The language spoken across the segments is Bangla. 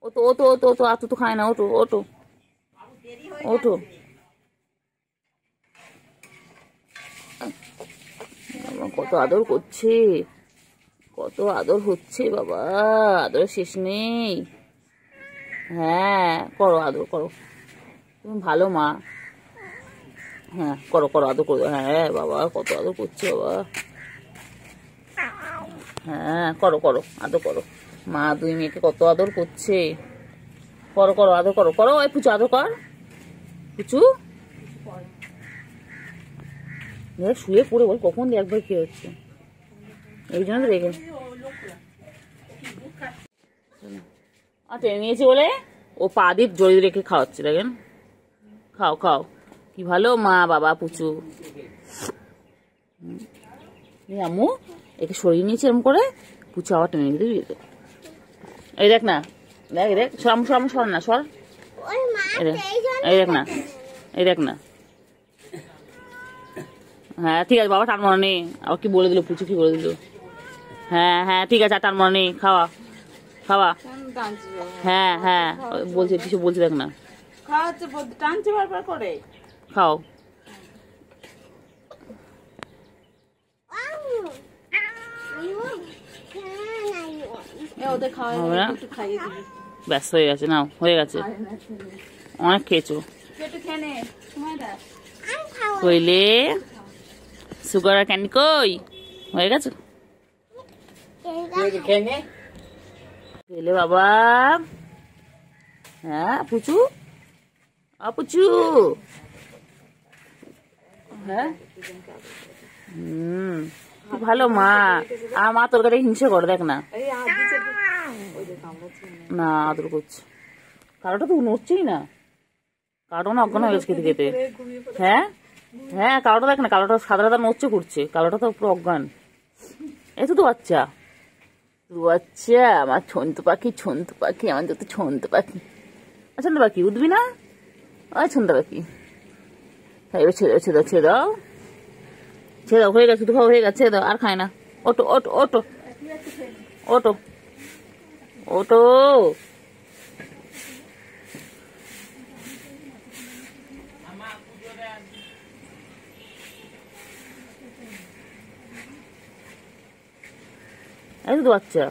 ওটো ওটো ওটো ওটো আতু তো খায় না, ওটো ওটো ওটো। কত আদর করছে, কত আদর হচ্ছে বাবা, আদর শেষ নেই। হ্যাঁ করো আদর করো, তুমি ভালো মা। হ্যাঁ করো করো আদর করো, হ্যাঁ বাবা কত আদর করছে বাবা। হ্যাঁ করো করো আদর করো, মা দুই মেয়েকে কত আদর করছে। করো করো আদর করো, করো ওই পুচু আদর কর, পুচু শুয়ে পড়ে বল কখন একবার কি হচ্ছে, এই জন্য তো রেগে টেনে নিয়েছি বলে ও পা দিয়ে জড়িয়ে রেখে খাওয়াচ্ছে, দেখেন। খাও খাও, কি ভালো মা বাবা পুচু। আম্মু একে সরিয়ে নিয়েছি এরকম করে, পুচু আবার টেনে নিতে দিতে। এই দেখ না, দেখ দেখ সর সর না সর, এই দেখ না, এই দেখ না। হ্যাঁ ঠিক আছে বাবা, টান মনে নেই আবার কি বলে দিল, পুচু কি বলে দিল। হ্যাঁ হ্যাঁ ঠিক আছে, টান মনে নেই, খাওয়া খাওয়া। হ্যাঁ হ্যাঁ বলছে কিছু বলছে, দেখ না টানছে বারবার করে। খাও ওদের খাওয়া একটু খাইয়ে দিবি। ব্যস্ত হয়ে গেছে, নাও হয়ে গেছে, অনেক খেয়েছো। কইলে সুগার আর ক্যান্ডি কই হয়ে গেছে, খেলে বাবা। হ্যাঁ পুচু পুচু, হ্যাঁ ভালো মা। আর মা তোর কাছে হিংসে করে, দেখ না না আদর করছে। কারোটা তো নড়ছেই না, কারোটা না অজ্ঞান হয়ে গেছে খেতে খেতে। হ্যাঁ হ্যাঁ কালোটা দেখ না, কালোটা সাদা সাদা নড়ছে করছে, কালোটা তো পুরো অজ্ঞান। এই তো বাচ্চা, বাচ্চা আমার ছন্তু পাখি, ছন্তু পাখি আমার যত ছন্তু পাখি। ছন্তু পাখি উঠবি না, ওই ছন্তু পাখি। এবার ছেড়ে ছেড়ে দাও, ছেড়ে দাও, ছেড়ে দাও, হয়ে গেছে তো হয়ে গেছে, ছেড়ে দাও আর খায় না। ওটো ওটো ওটো ওটো ওটো। এই তো বাচ্চা,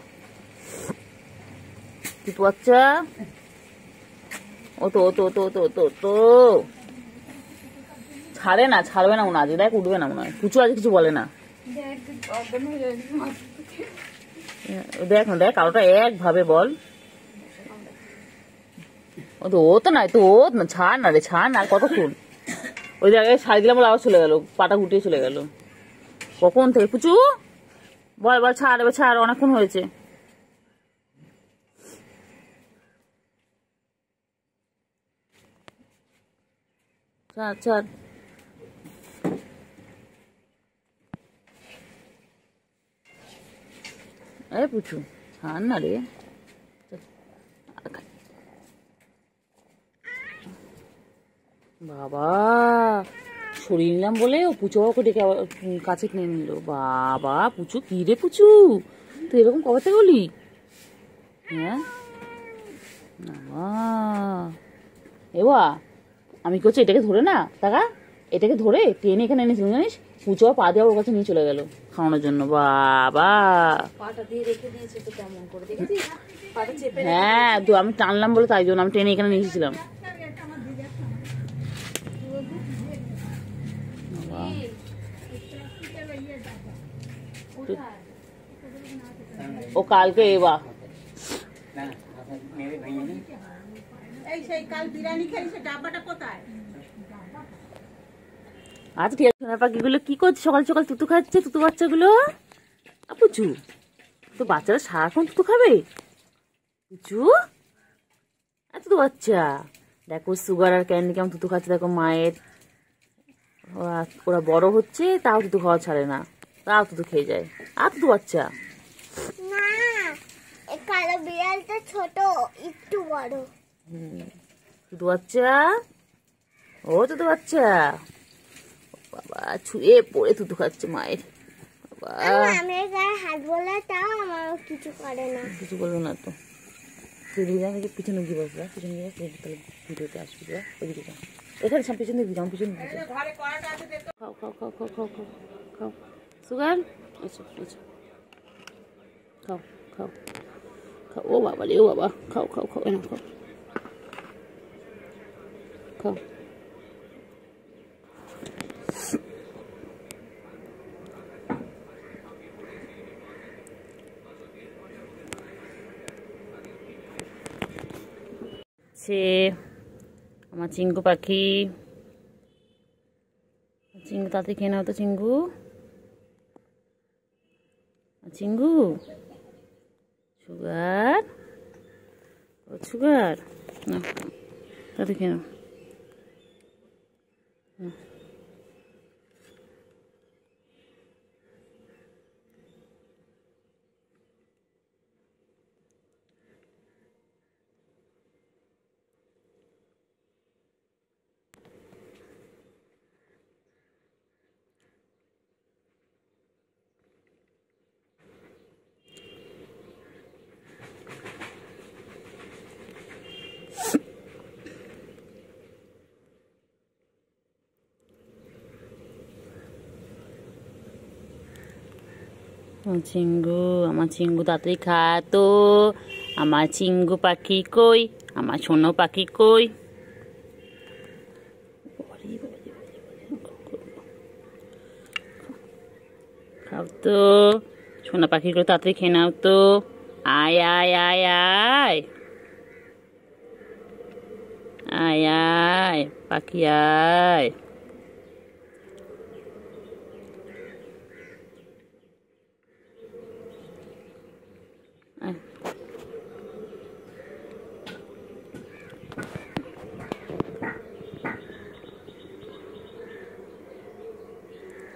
তুই তো বাচ্চা। ও তো ও তো তো তো তো তো ছাড়ে না, ছাড়বে না মনে হয়, দেখ উঠবে না মনে হয়। পুচু আজ কিছু বলে না, দেখ না দেখ কালোটা একভাবে বল। ও তো নাই তো, ও না ছাড় না রে, ছাড় না, আর কতক্ষণ। ওই জায়গায় শাড়ি দিলাম বলে আবার চলে গেল, পাটা গুটিয়ে চলে গেল কখন থেকে। পুচু বল বল ছাড়, এবার ছাড়, অনেকক্ষণ হয়েছে। ছাড় ছাড়, এই পুচু ছাড় না রে। বাবা সরিয়ে নিলাম বলে ও পুচু বাবাকে ডেকে আবার কাছে কিনে নিল। বাবা পুচু কি রে পুচু, তুই এরকম কবে থেকে হলি? হ্যাঁ এবা আমি করছি, এটাকে ধরে না টাকা, এটাকে ধরে টেনে এখানে এনেছিল জানিস, পুচু পা দিয়ে ওর কাছে নিয়ে চলে গেল খাওয়ানোর জন্য। বাবা হ্যাঁ তো আমি টানলাম বলে তাই জন্য আমি টেনে এখানে নিয়ে এসেছিলাম। ও কালকে এবা আচ্ছা ঠিক আছে। পাখিগুলো কি করছে সকাল সকাল, তুতু খাচ্ছে, তুতু বাচ্চাগুলো। পুচু তো বাচ্চারা সারাক্ষণ তুতু খাবে? পুচু এত তো বাচ্চা, দেখো সুগার আর ক্যান্ডি কেমন তুতু খাচ্ছে, দেখো মায়ের। ওরা বড় হচ্ছে তাও তুতু খাওয়া ছাড়ে না, তাও তুতু খেয়ে যায়। আর তুতু বাচ্চা না, কালো বিড়ালটা ছোট একটু বড়। তুতু বাচ্চা, ও তুতু বাচ্চা বাবা ছুঁয়ে পড়ে তুতু খাচ্ছে মায়ের। আমি গায়ে হাত বলে তাও আমার কিছু করে না। কিছু বলবো না তো। তুই দিকে যান, পিছনে গিয়ে বসবা, পিছনে গিয়ে তাহলে ভিডিওতে আসবি। ওইদিকে যান, এখানে সব পিছনে দিকে যাও, পিছনে দিকে যাও। খাও খাও খাও খাও খাও খাও খাও সুগার, আচ্ছা আচ্ছা খাও খাও খাও। ও বাবা রে, ও বাবা, খাও খাও খাও, এনে খাও খাও। আমার চিঙ্গু পাখি, চিঙ্গু তাতে খেয়ে নাও তো চিঙ্গু, চিঙ্গু সুগার, ও সুগার না, তাতে খেয়ে নাও। চিঙ্গু, আমার চিঙ্গু তাড়াতাড়ি খা তো, আমার চিঙ্গু পাখি কই, আমার সোনো পাখি কই। খাও তো সোনা পাখিগুলো, তাড়াতাড়ি খেয়ে নাও তো। আয় আয় আয় আয় আয় আয় পাখি আয়।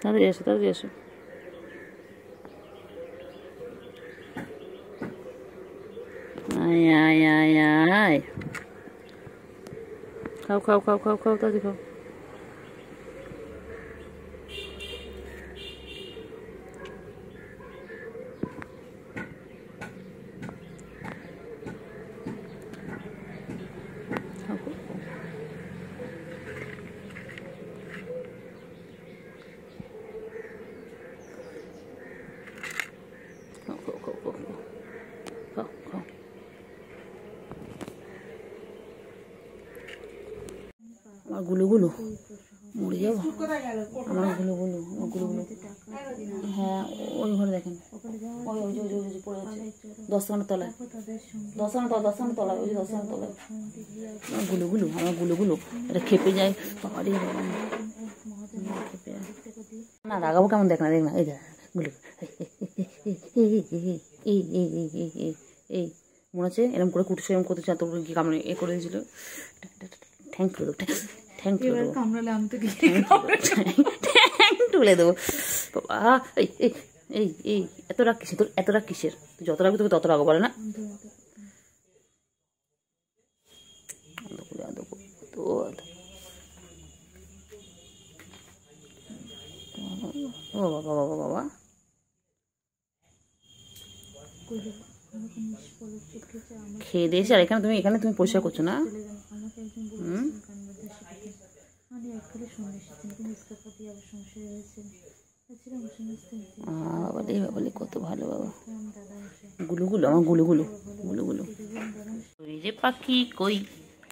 তাড়াতাড়ি এসো, তাড়াতাড়ি এসো। আয় আয় আয় আয়, খাও খাও খাও খাও খাও, তাড়াতাড়ি খাও। আমার গুলুগুলু মরে যাবো, আমার গুলুগুলু, আমার গুলুগুলু। হ্যাঁ ওই ঘরে দেখেন, ওই ওই ওই ওই পড়ে আছে 10 টাকার তলায়, 10 টাকার তলায়, 10 টাকার তলায়, ওই যে 10 টাকার তলায়। আমার গুলুগুলু, আমার গুলুগুলু, এটা খেপে যায়। বাবারে বাবা, খেপে যায় না, রাগাবো কেমন দেখ না, দেখ না, এই দেখ গুলু, এই এই এই এই এই এই মনে আছে এরকম করে কুটুসে এরকম করতে চাতো কি কামড়ে এ করে দিয়েছিল। থ্যাংক ইউ, থ্যাংক ইউ, কামড়ালে আমি তো থ্যাংক তুলে দেবো। বাবা এই এই এই এই এত রাগ কিসের তোর, এত রাগ কিসের? তুই যত রাখবি তোকে তত রাগো, বলে না? ও বাবা বাবা বাবা, খেয়ে দিয়েছি। আর এখানে তুমি পরিষ্কার করছো না? বাবা বাবা কত ভালো বাবা, গুলুগুলো, আমার গুলুগুলু, গুলুগুলু। ওই যে পাখি কই,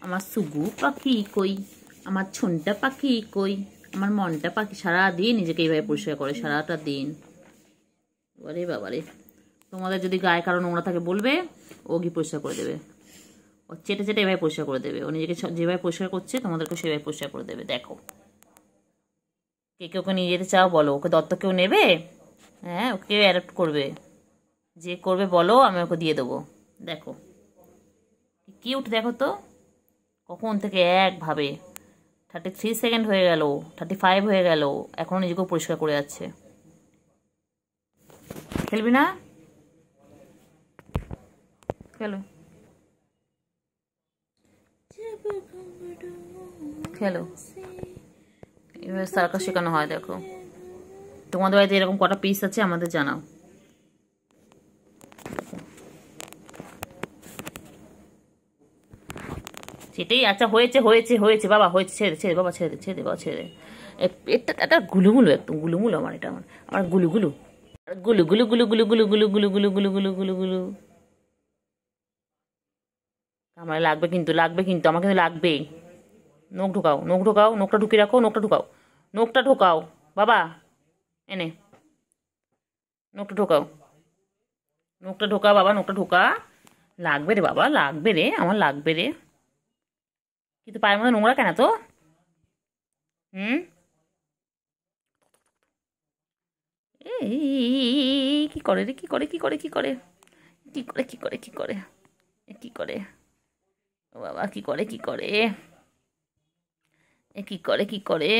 আমার সুগু পাখি কই, আমার ছুনটা পাখি কই, আমার মনটা পাখি। সারাদিন নিজেকে এইভাবে পরিষ্কার করে, সারাটা দিন। বাবারে বাবারে, তোমাদের যদি গায়ে কারো নোংরা থাকে বলবে, ও গিয়ে পরিষ্কার করে দেবে। ও চেটে চেটে এভাবে পরিষ্কার করে দেবে। ও নিজেকে যেভাবে পরিষ্কার করছে তোমাদেরকে সেভাবে পরিষ্কার করে দেবে। দেখো, কে কে ওকে নিয়ে যেতে চাও বলো, ওকে দত্ত কেউ নেবে? হ্যাঁ, ওকে অ্যাডপ্ট করবে, যে করবে বলো, আমি ওকে দিয়ে দেবো। দেখো কিউট, দেখো তো কখন থেকে একভাবে 33 সেকেন্ড হয়ে গেল, 35 হয়ে গেল, এখনো নিজেকেও পরিষ্কার করে যাচ্ছে। খেলবি না? খেলো খেলো, এভাবে সার্কাস শেখানো হয়। দেখো তোমাদের বাড়িতে এরকম কটা পিস আছে আমাদের জানাও। সেটাই, আচ্ছা হয়েছে হয়েছে হয়েছে বাবা, হয়েছে, ছেড়ে ছেড়ে বাবা, ছেড়ে দে ছেড়ে দে বাবা, ছেড়ে দে। এটা একটা গুলুগুলু, একদম গুলুগুলু আমার, এটা আমার গুলুগুলু গুলু গুলু গুলু গুলু গুলু গুলু গুলু গুলু গুলু গুলু গুলু গুলু। আমার লাগবে কিন্তু, লাগবে কিন্তু, আমার কিন্তু লাগবে। নখ ঢোকাও, নখ ঢোকাও, নখটা ঢুকিয়ে রাখো, নখটা ঢোকাও, নখটা ঢোকাও বাবা, এনে নখটা ঢোকাও, নখটা ঢোকা বাবা, নখটা ঢোকা। লাগবে রে বাবা, লাগবে রে, আমার লাগবে রে। কিন্তু পায়ের মধ্যে নোংরা কেন তো? হুম, এই কি করে রে, কি করে, কি করে, কি করে, কি করে, কি করে, কি করে, কি করে, ও বাবা, কি করে, কি করে, এ কি করে, কি করে,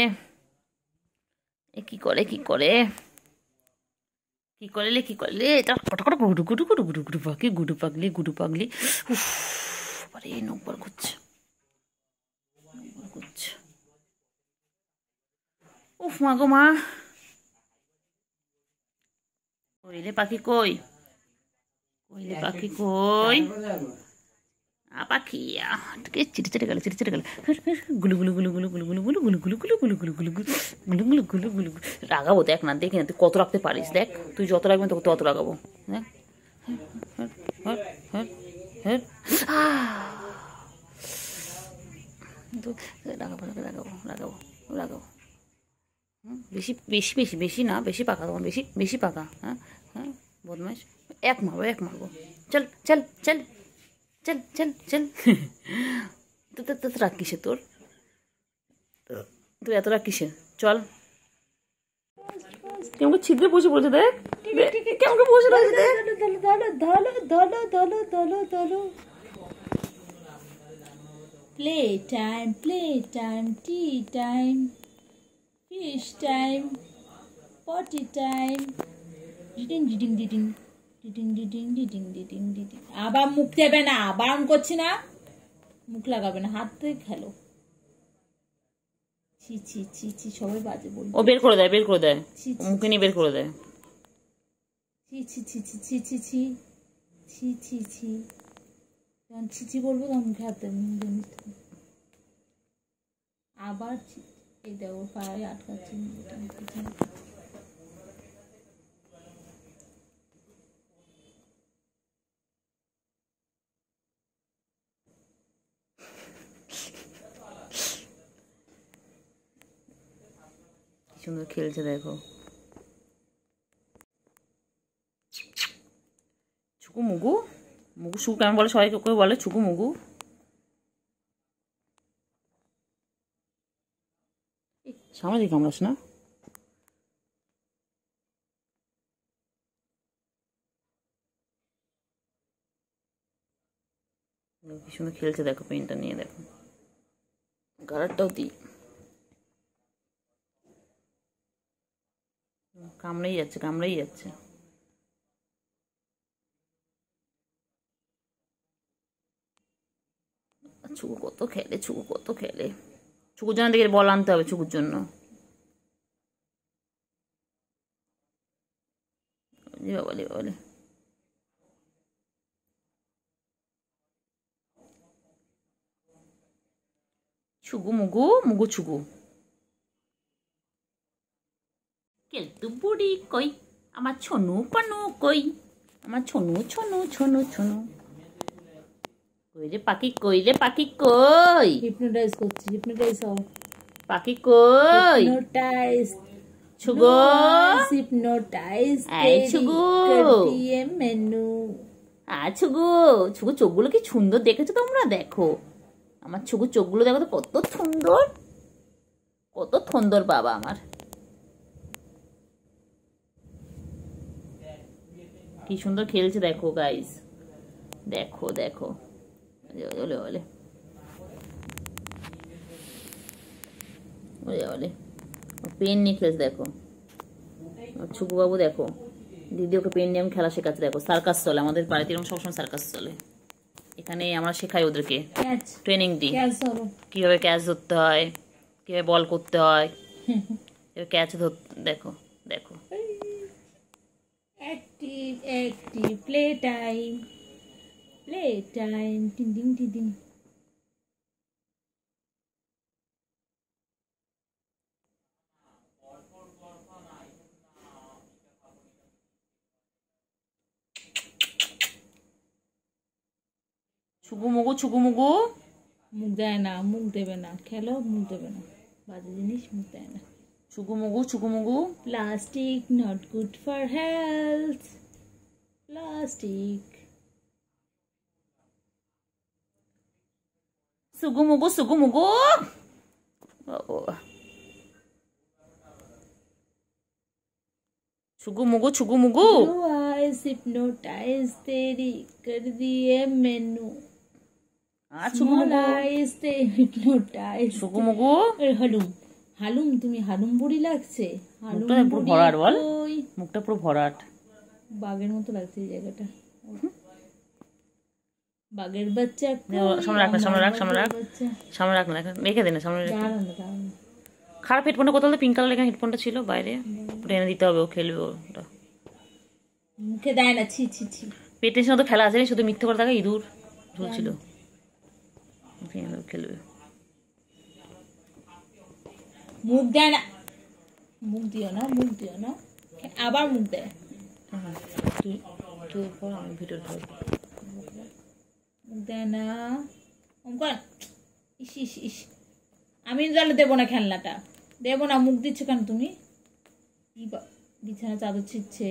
এ কি করে, কি করে, কি করলে, কি করলে, এটা কটা কটা গুডু গুডু গুডু গুডু গুডু পাগলি, গুডু পাগলি, গুডু পাগলি। উফ, আরে নকবার করছে, করছে। উফ মা গো মা, কইলে পাখি কই, কইলে পাখি কই, পাখি চিটে চিটে গেল, চিটে চিটে গেল, গুলু গুলু গুলু গুলু গুলু গুলু গুলু গুলু গুলু গুলু গুলু গুলু গুলু গুলু গুলু গুলু গুলু গুলু। রাগাবো দেখ না, দেখি না তুই কত রাখতে পারিস, দেখ তুই যত রাখবেন তোকে তত রাগাবো। দেখ রাগাবো রাগাবো রাগাবো রাগাবো। বেশি বেশি বেশি বেশি না, বেশি পাকা তখন, বেশি বেশি পাকা। হ্যাঁ হ্যাঁ, বদমাইশ, এক মারবো, এক মারবো। চল চল চল চল চল চল। তো রাগ কিসে তোর, তুই এত রাগ কিসে? চল, কেমন ছিদ্রে বসে বলছে, দেখ কেমন বসে রয়েছে, দেখ। Play time, play time, tea time, fish time, পটি টাইম, ডিডিং ডিডিং ডিডিং ডিডিং ডিডিং ডিডিং ডিডিং ডিডিং। আবার মুখ দেবে না, বারণ করছি না, মুখ লাগাবে না, হাত দিয়ে খেলো। ছি ছি ছি ছি, সবাই বাজে বলবে। ও বের করে দেয়, বের করে দেয়, মুখে নিয়ে বের করে দেয়। ছি ছি ছি ছি ছি ছি ছি ছি ছি ছি, যখন ছি ছি বলবো তখন মুখে হাত দেবে। আবার এই দেখো পায়ে আটকাচ্ছি। সুন্দর খেলছে দেখো। ছুকু মুগু, মুগু সুকু কেমন বলে, সবাই কেউ বলে ছুকু মুগু। সামনে দিকে কামড়াস না। কি সুন্দর খেলছে দেখো, পেনটা নিয়ে দেখো, গাড়ারটাও দিই। কামড়েই যাচ্ছে, কামড়েই যাচ্ছে। ছুকু কত খেলে, ছুকু কত খেলে। ছুকুর জন্য দেখে বল আনতে হবে, ছুকুর জন্য। বলে বলে ছুগু মুগু, মুগু ছুগু। কেলতু বুড়ি কই, আমার ছনু পানু কই, আমার ছনু ছনু ছনু ছনু। কই রে পাখি, কই রে পাখি কই। হিপনোটাইজ করছি, হিপনোটাইজ হও। পাখি কই, হিপনোটাইজ ছুগো, হিপনোটাইজ এই ছুগু, দিয়ে মেনু। ছুগু, ছুগু চোখগুলো কি সুন্দর দেখেছো তোমরা, দেখো আমার ছুগু চোখগুলো দেখো তো কত সুন্দর, কত সুন্দর বাবা আমার। কি সুন্দর খেলছে দেখো গাইস, দেখো দেখো। বলে বলে বলে বলে পেন নিয়ে খেলছে দেখো ছুকু বাবু, দেখো দিদি ওকে পেন নিয়ে আমি খেলা শেখাচ্ছে। দেখো সার্কাস চলে আমাদের বাড়িতে, এরকম সবসময় সার্কাস চলে। এখানে আমরা শেখাই ওদেরকে, ট্রেনিং দিই কিভাবে ক্যাচ ধরতে হয়, কিভাবে বল করতে হয়, ক্যাচ ধরতে। দেখো দেখো Active, active, playtime. Playtime. Ding ding ding ding. ছুগুমুগু ছুগুমুগু। মুখ দেয় না, মুখ দেবে না, খেলো মুখ দেবে না, বাজে জিনিস মুখ দেয় না। ছুগুমুগু ছুগুমুগু। Plastic not good for health. Plastic. সুগুমুগু সুগুমুগু। ছুগুমুগু ছুগুমুগু। Blue eyes hypnotize तेरी कर दिए मैनू। Small eyes they hypnotize. ছুগুমুগু। হালুম হালুম, তুমি হালুম বুড়ি লাগছে। হালুম মুখটা পুরো ভরাট বল। ওই মুখটা পুরো ভরাট। বাঘের মতো লাগছে এই জায়গাটা। বাঘের বাচ্চা। সামনে রাখ না, সামনে রাখ, সামনে রাখ, সামনে রাখ না, রেখে দে না, সামনে রেখে। খারাপ হেডফোনটা কোথাও পিঙ্ক কালার এখানে হেডফোনটা ছিল বাইরে, ওটা এনে দিতে হবে, ও খেলবে ওটা। মুখে দেয় না, ছি ছি ছি। পেটের সাথে তো খেলা আছে, শুধু মিথ্যে করে থাকে, ইঁদুর ঝুলছিল, খেলবে। মুখ দেয় না, মুখ দিও না, মুখ দিও না, আবার মুখ দেয়। তুই তুই পর, আমি ভিডিও মুখ দেয় না। ইস ইস ইস, আমি তাহলে দেবো না খেলনাটা, দেবো না। মুখ দিচ্ছ কেন তুমি? বিছানা চাদর ছিচ্ছে,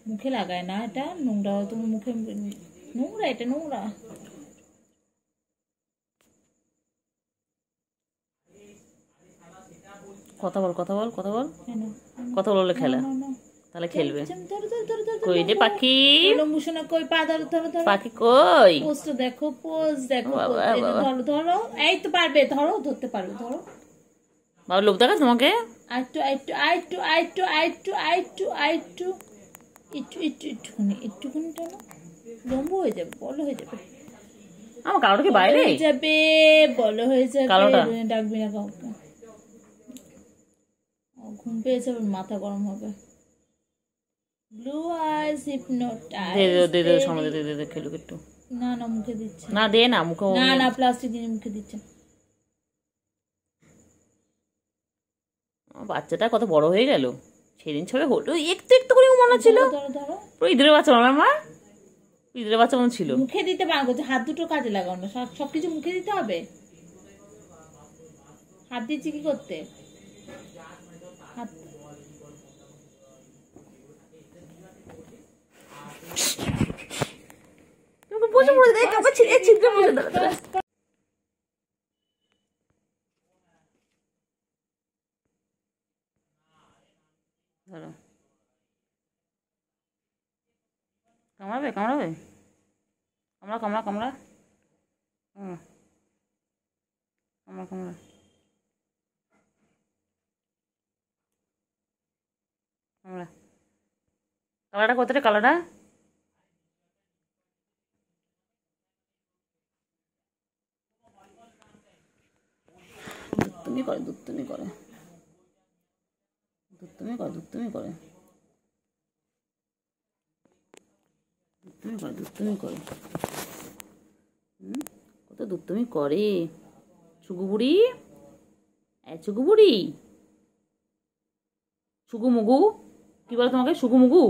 মুখে লাগায় না, এটা নোংরা, তুমি মুখে নোংরা, এটা নোংরা। কথা বল, কথা বল, কথা বল, কথা বললে খেলা, তাহলে খেলবে। কই রে পাখি, কই পা ধরো, ধরো ধরো, পাখি কই? পোস্টটা দেখো, পোজ দেখো, ধরো ধরো, এই তো পারবে, ধরো, ধরতে পারবে, ধরো। বাবা লোভ দেখা তোমাকে। আইটু আইটু আইটু আইটু আইটু আইটু আইটু একটু একটু একটুখানি, একটুখানি টানো, লম্বা হয়ে যাবে, বড় হয়ে যাবে। আমার কালোটা কি বাইরে হয়ে যাবে, বড় হয়ে যাবে। কালোটা ডাকবি না কাউকে, ঘুম পেয়েছে, মাথা গরম হবে। Blue eyes hypnotise. দে দে দে, সামনে দে দে, খেলুক একটু। না না, মুখে দিচ্ছে না, দে না মুখে, না না, প্লাস্টিক দিয়ে মুখে দিচ্ছে। বাচ্চাটা কত বড় হয়ে গেল, সেদিন ছবে হলো একটু একটু করে মনে ছিল, ধরো ধরো, পুরো ইঁদুরের বাচ্চা মনে, আমার ইঁদুরের বাচ্চা মনে ছিল। মুখে দিতে পারবো, হাত দুটো কাজে লাগাও না, সবকিছু মুখে দিতে হবে। হাত দিচ্ছি কি করতে? হাত বসে পড়ে দেখ, কাপড় ছিঁড়ে ছিঁড়ে বসে দাঁড়া। ধরো, কামড়াবে, কামড়াবে, কামড়া কামড়া কামড়া, কামড়া কামড়া। কামড়া, কালারটা কতটা, কালারটা দুত্তুমি করে, দুত্তুমি করে, দুত্তুমি করে, দুত্তুমি করে, দুত্তুমি করে, দুত্তুমি করে, কত দুত্তুমি করে। ছুগু বুড়ি, ছুগু বুড়ি, ছুগু মুগু, কি বলে তোমাকে, ছুগু মুগু?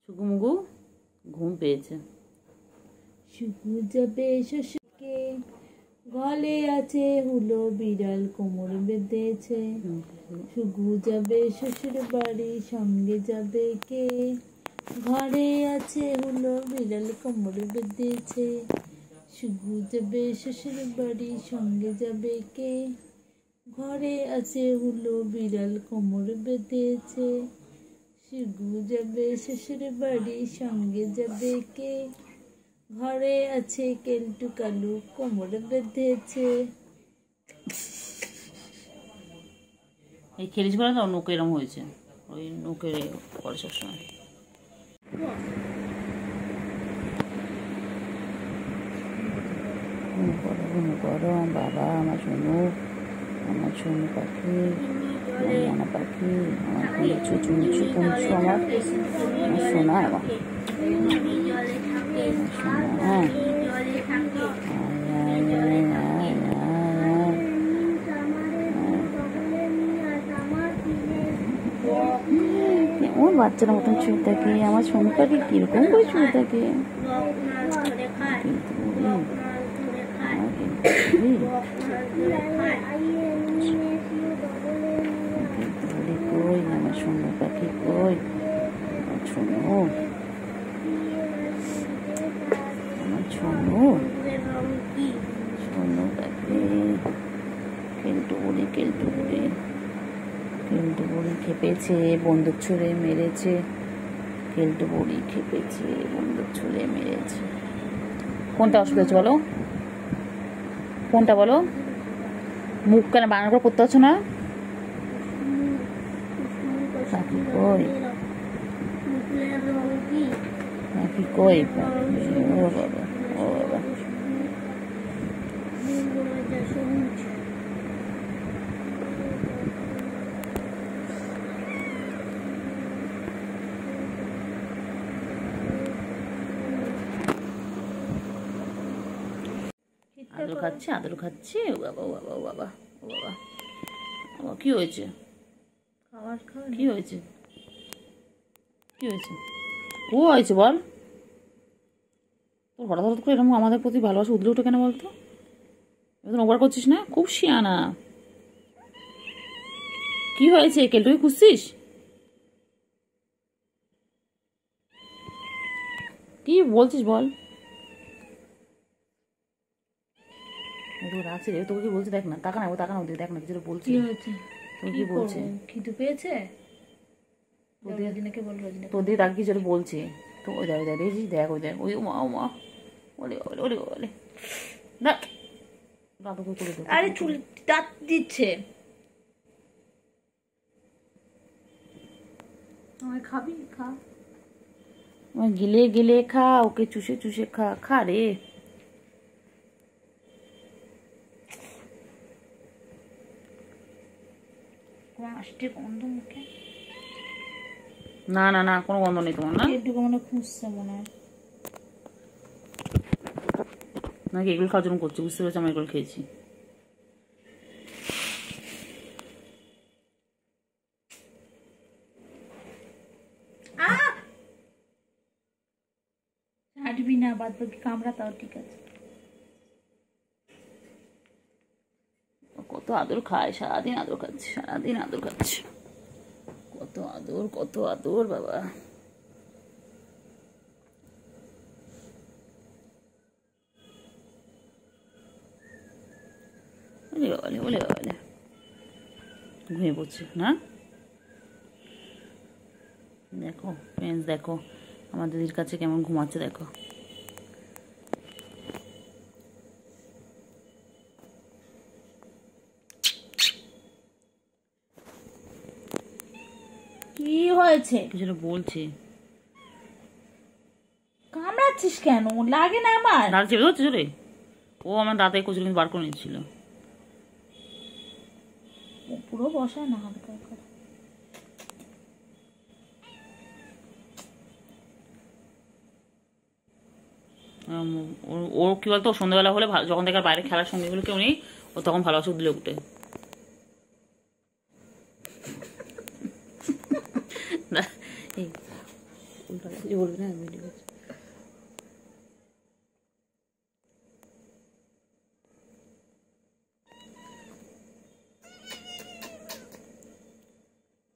ছুগু মুগু ঘুম পেয়েছে। শুকু যাবে শ্বশুরকে, গলে আছে হুলো বিড়াল, কোমর বেঁধেছে। শুকু যাবে শ্বশুর বাড়ি, সঙ্গে যাবে কে? ঘরে আছে হুলো বিড়াল, কোমর বেঁধেছে। শুকু যাবে শ্বশুর বাড়ি, সঙ্গে যাবে কে? ঘরে আছে হুলো বিড়াল, কোমর বেঁধেছে। শুকু যাবে শ্বশুর বাড়ি, সঙ্গে যাবে কে? ঘরে আছে কেলটু কালু, কোমর বেঁধেছে। এই খেলিস বলে তো নৌকে এরম হয়েছে, ওই নৌকে করে সবসময়। গরম গরম বাবা, আমার শোনো আমার সোনু পাখি, আমার মনা পাখি, আমার কুঞ্চু চুঞ্চু কুঞ্চু, আমার সোনা, আমার সোনা। কেমন বাচ্চারা মতন শুয়ে থাকে আমার সোনু পাখি, কিরকম করে শুয়ে থাকে। কই আমার সোনু পাখি, কই আমার সোনু, আমার সোনু, সোনু পাখি। কেলটু বলি, কেলটু বলি, কেলটু বলি খেপেছে, বন্দুক ছুঁড়ে মেরেছে। কেলটু বলি খেপেছে, বন্দুক ছুঁড়ে মেরেছে। কোনটা অসুবিধা হচ্ছে বলো, কোনটা বলো? মুখ কেন বাংলা করে পড়তে পারছো না? পাখি কই, পাখি কই, ও বাবা, ও বাবা। আদর খাচ্ছে, আদর খাচ্ছে। ও বাবা, ও বাবা, ও বাবা, ও বাবা, ও কি হয়েছে? কি হয়েছে? কি হয়েছে? ও হয়েছে বল। তোর হঠাৎ হঠাৎ করে এরকম আমাদের প্রতি ভালোবাসা উদলে উঠে কেন বলতো? এবার ওভার করছিস না, খুব শিয়ানা। কি হয়েছে? কেলটুকে খুঁজছিস? কি বলছিস বল? রাখছি রে, তোকে কি বলছে দেখ না, তাকা না, ও তাকা না, দেখ না কিছু বলছি। কি হয়েছে? তোকে কি বলছে? খিদে পেয়েছে? তোর দিকে তাকে কিছু বলছে তো, ওই দেখ, দেখ দেখছিস, দেখ ওই দেখ, ওই মা, ও মা, ওলে ওলে ওলে ওলে, দেখ দাদুকে করে দেখ। আরে চুল দাঁত দিচ্ছে। আমায় খাবি? খা। গিলে গিলে খা, ওকে চুষে চুষে খা, খা রে। আসতে গন্ধ মুখে। না না না, কোনো গন্ধ নেই তোমার না? একটু মনে খুঁজছে মনে হয়, নাকি এগুলো খাওয়ার জন্য করছি, বুঝতে পেরেছি, আমি এগুলো খেয়েছি। হাঁটবি না, বাদ বাকি কামড়া তাও ঠিক আছে। কত আদর খায়, সারাদিন আদর খাচ্ছে, সারাদিন আদর খাচ্ছে। কত আদর, কত আদর বাবা। ওলে বাবালে, ওলে বাবালে, ঘুমিয়ে পড়ছে না? দেখো ফ্রেন্ডস, দেখো আমার দিদির কাছে কেমন ঘুমাচ্ছে, দেখো। কি হয়েছে? কিছু বলছে। কামড়াচ্ছিস কেন? লাগে না আমার? দাঁত চেপে ধরছে রে, ও আমার দাঁতে কচুরি কিন্তু বার করে নিচ্ছিল। পুরো বসায় না, হালকা করে। ও কি বলতো, সন্ধ্যাবেলা হলে যখন দেখার বাইরে খেলার সঙ্গীগুলো কেউ নেই, ও তখন ভালোবাসা উদলে উঠে। বলবি না,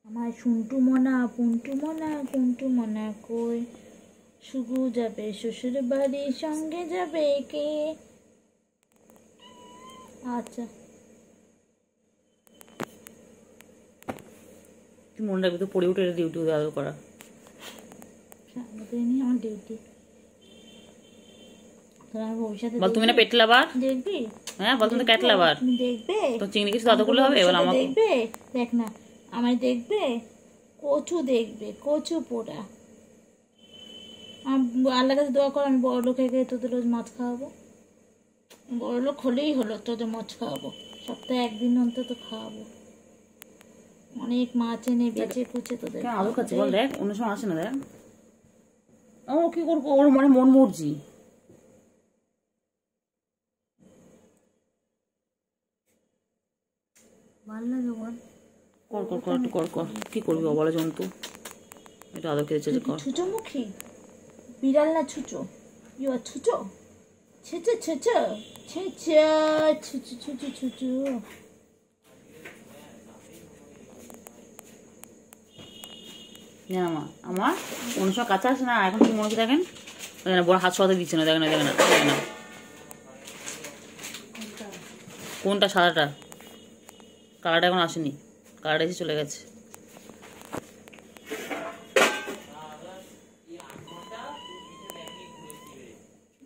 আমার শুন্টু মনা, পুন্টু মনা, কুন্টু মনা কই? শুধু যাবে শ্বশুর বাড়ি, সঙ্গে যাবে কে? আচ্ছা, তুই মনে রাখবি তো, পড়ে উঠে ডিউটি আদর করা। আমার ডিউটি। ভবিষ্যতে বল তুমি না পেট লাভার? দেখবি? হ্যাঁ বল, তুমি তো ক্যাট লাভার। তুমি দেখবে তো চিংড়ি কিছু আদর করলে হবে? বল আমাকে দেখবে, দেখ না আমায় দেখবে। কচু দেখবে, কচু পোড়া। আল্লাহর কাছে দোয়া কর আমি বড় লোক হয়ে গিয়ে তোদের রোজ মাছ খাওয়াবো। বড় লোক হলেই হলো, তোদের মাছ খাওয়াবো। সপ্তাহে একদিন অন্তত খাওয়াবো। অনেক মাছ এনে বেচে কুচে তোদের কেন আলু খাচ্ছে বল? দেখ অন্য সময় আসে না, দেখ ও কি করবো, ওর মানে মন মর্জি। ভালো লাগে বল? কর কর কর একটু কর কর, কি করবি অবলা জন্তু, এটা আদর খেতে চেয়েছে কর। ছুচো মুখী বিড়াল না ছুচো? ইউ আর ছুচো, ছুচো ছুচো ছুচো ছুচো ছুচো ছুচো। জানা মা আমার অন্য সময় কাছে আসে না, এখন কি মনে হচ্ছে দেখেন, বড় হাত সরাতে দিচ্ছে না, দেখে না দেখে না দেখে না। কোনটা? সাদাটা? কালারটা এখন আসেনি, কালারটা এসে চলে গেছে।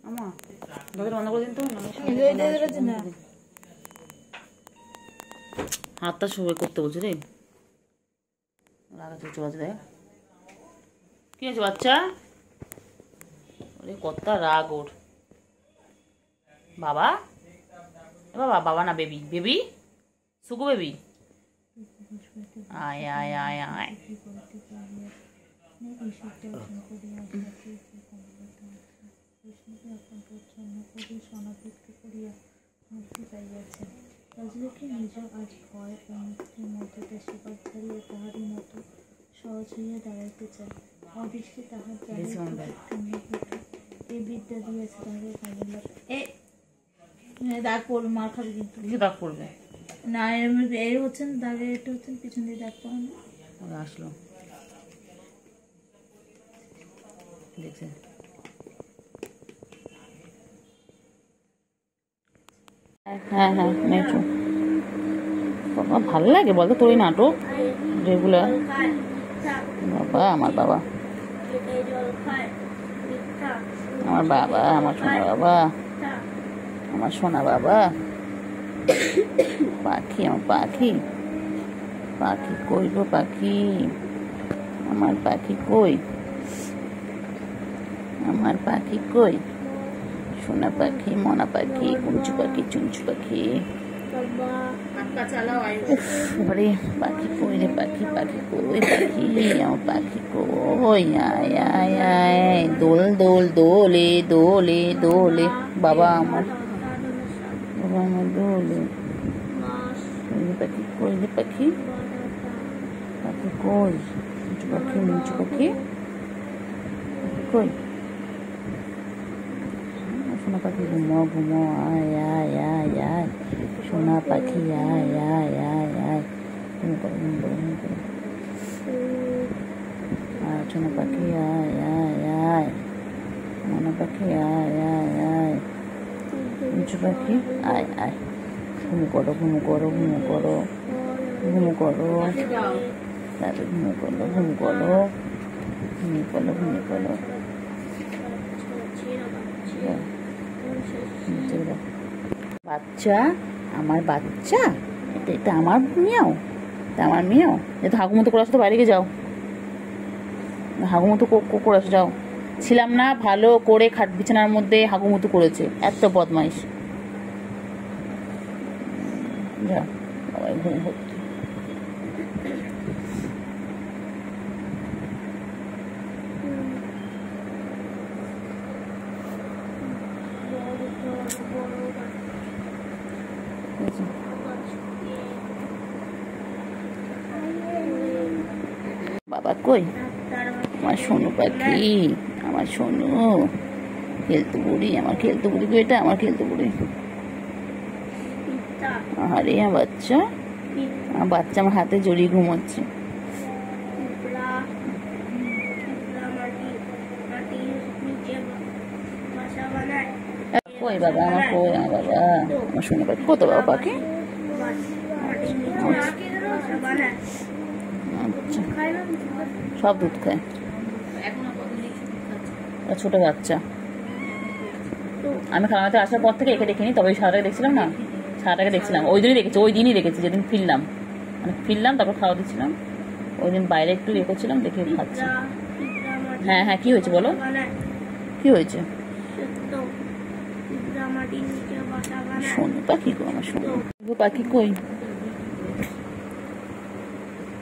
আমা দরজা বন্ধ করে দিন তো, হাতটা সবাই করতে বলছে রে, রাগা চলছে বাজে। দেখ কি আছে বাচ্চা, ওরে কতটা রাগ ওর। বাবা বাবা, বাবা না বেবি, বেবি সুকু বেবি, আয় আয় আয় আয়। রাজলক্ষ্মী নিজ আজ ভয় ও মুক্তির মধ্যে সেবার ছাড়িয়ে তাহারই মতো সহজ হইয়া দাঁড়াইতে চায়। অদৃষ্টে তাহার এ বিদ্যা দিয়েছে তাহাদের কাজে দাগ পড়বে, মার খাবে কিন্তু। কিছু দাগ পড়বে না, এর হচ্ছেন দাগে, এটা হচ্ছেন পিছন দিয়ে দাগ পড়ানো। আসলো দেখছে। হ্যাঁ হ্যাঁ নেচো, বাবা ভালো লাগে বলতো তোর এই নাটক রেগুলার। বাবা আমার বাবা, আমার বাবা, আমার সোনা বাবা, আমার সোনা বাবা, পাখি আমার পাখি, পাখি কই গো পাখি, আমার পাখি কই, আমার পাখি কই, সোনা পাখি, মনা পাখি, কুঞ্চু পাখি, চুঞ্চু পাখি। আরে পাখি কই রে পাখি, পাখি কই পাখি, আমার পাখি কই, আয় আয় আয়, দোল দোল দোলে দোলে দোলে, বাবা আমার, বাবা আমার দোলে। পাখি কই রে পাখি, পাখি কই, মুচু পাখি, মুচু পাখি কই, সোনা পাখি ঘুমাও ঘুমাও, আয় আয় আয় আয়, সোনা পাখি আয় আয় আয় আয়, ঘুম করো ঘুম করো ঘুম করো, আয় সোনা পাখি আয় আয় আয়, মনা পাখি আয় আয় আয়, মুচু পাখি আয় আয়, ঘুম করো ঘুম করো ঘুম করো ঘুম করো, তাহলে ঘুম করো ঘুম করো ঘুম করো ঘুম করো। বাচ্চা আমার বাচ্চা, এটা আমার মেয়েও, এটা আমার মেয়েও। যেহেতু হাগুমতো করে আসো তো বাইরে গিয়ে যাও, হাগুমতো করে আসো যাও। ছিলাম না ভালো করে খাট বিছানার মধ্যে হাগুমতো করেছে, এত বদমাইশ। যা বাবাই ঘুম ভর্তি। বাবা কই, আমার সোনু পাখি, আমার সোনু খেলতে বুড়ি, আমার খেলতে বুড়ি কই, এটা আমার খেলতে বুড়ি। আরে আমার বাচ্চা, আমার বাচ্চা আমার হাতে জড়িয়ে ঘুমোচ্ছে। কই বাবা আমার, কই আমার বাবা, আমার সোনু পাখি, কত বাবা পাখি। আচ্ছা সব দুধ খায়, ছোট বাচ্চা। আমি খালামাতে আসার পর থেকে একে দেখিনি, তবে ওই সারাটাকে দেখছিলাম না, সারাটাকে দেখছিলাম ওই দিনই দেখেছি, ওই দিনই দেখেছি যেদিন ফিরলাম, মানে ফিরলাম তারপর খাওয়া দিচ্ছিলাম, ওই দিন বাইরে একটু ইয়ে করছিলাম, দেখে খাচ্ছি। হ্যাঁ হ্যাঁ কি হয়েছে বলো, কি হয়েছে? মাটির নিচে বাসা বানায়। সোনু পাখি গো, আমার সোনু পাখি কই?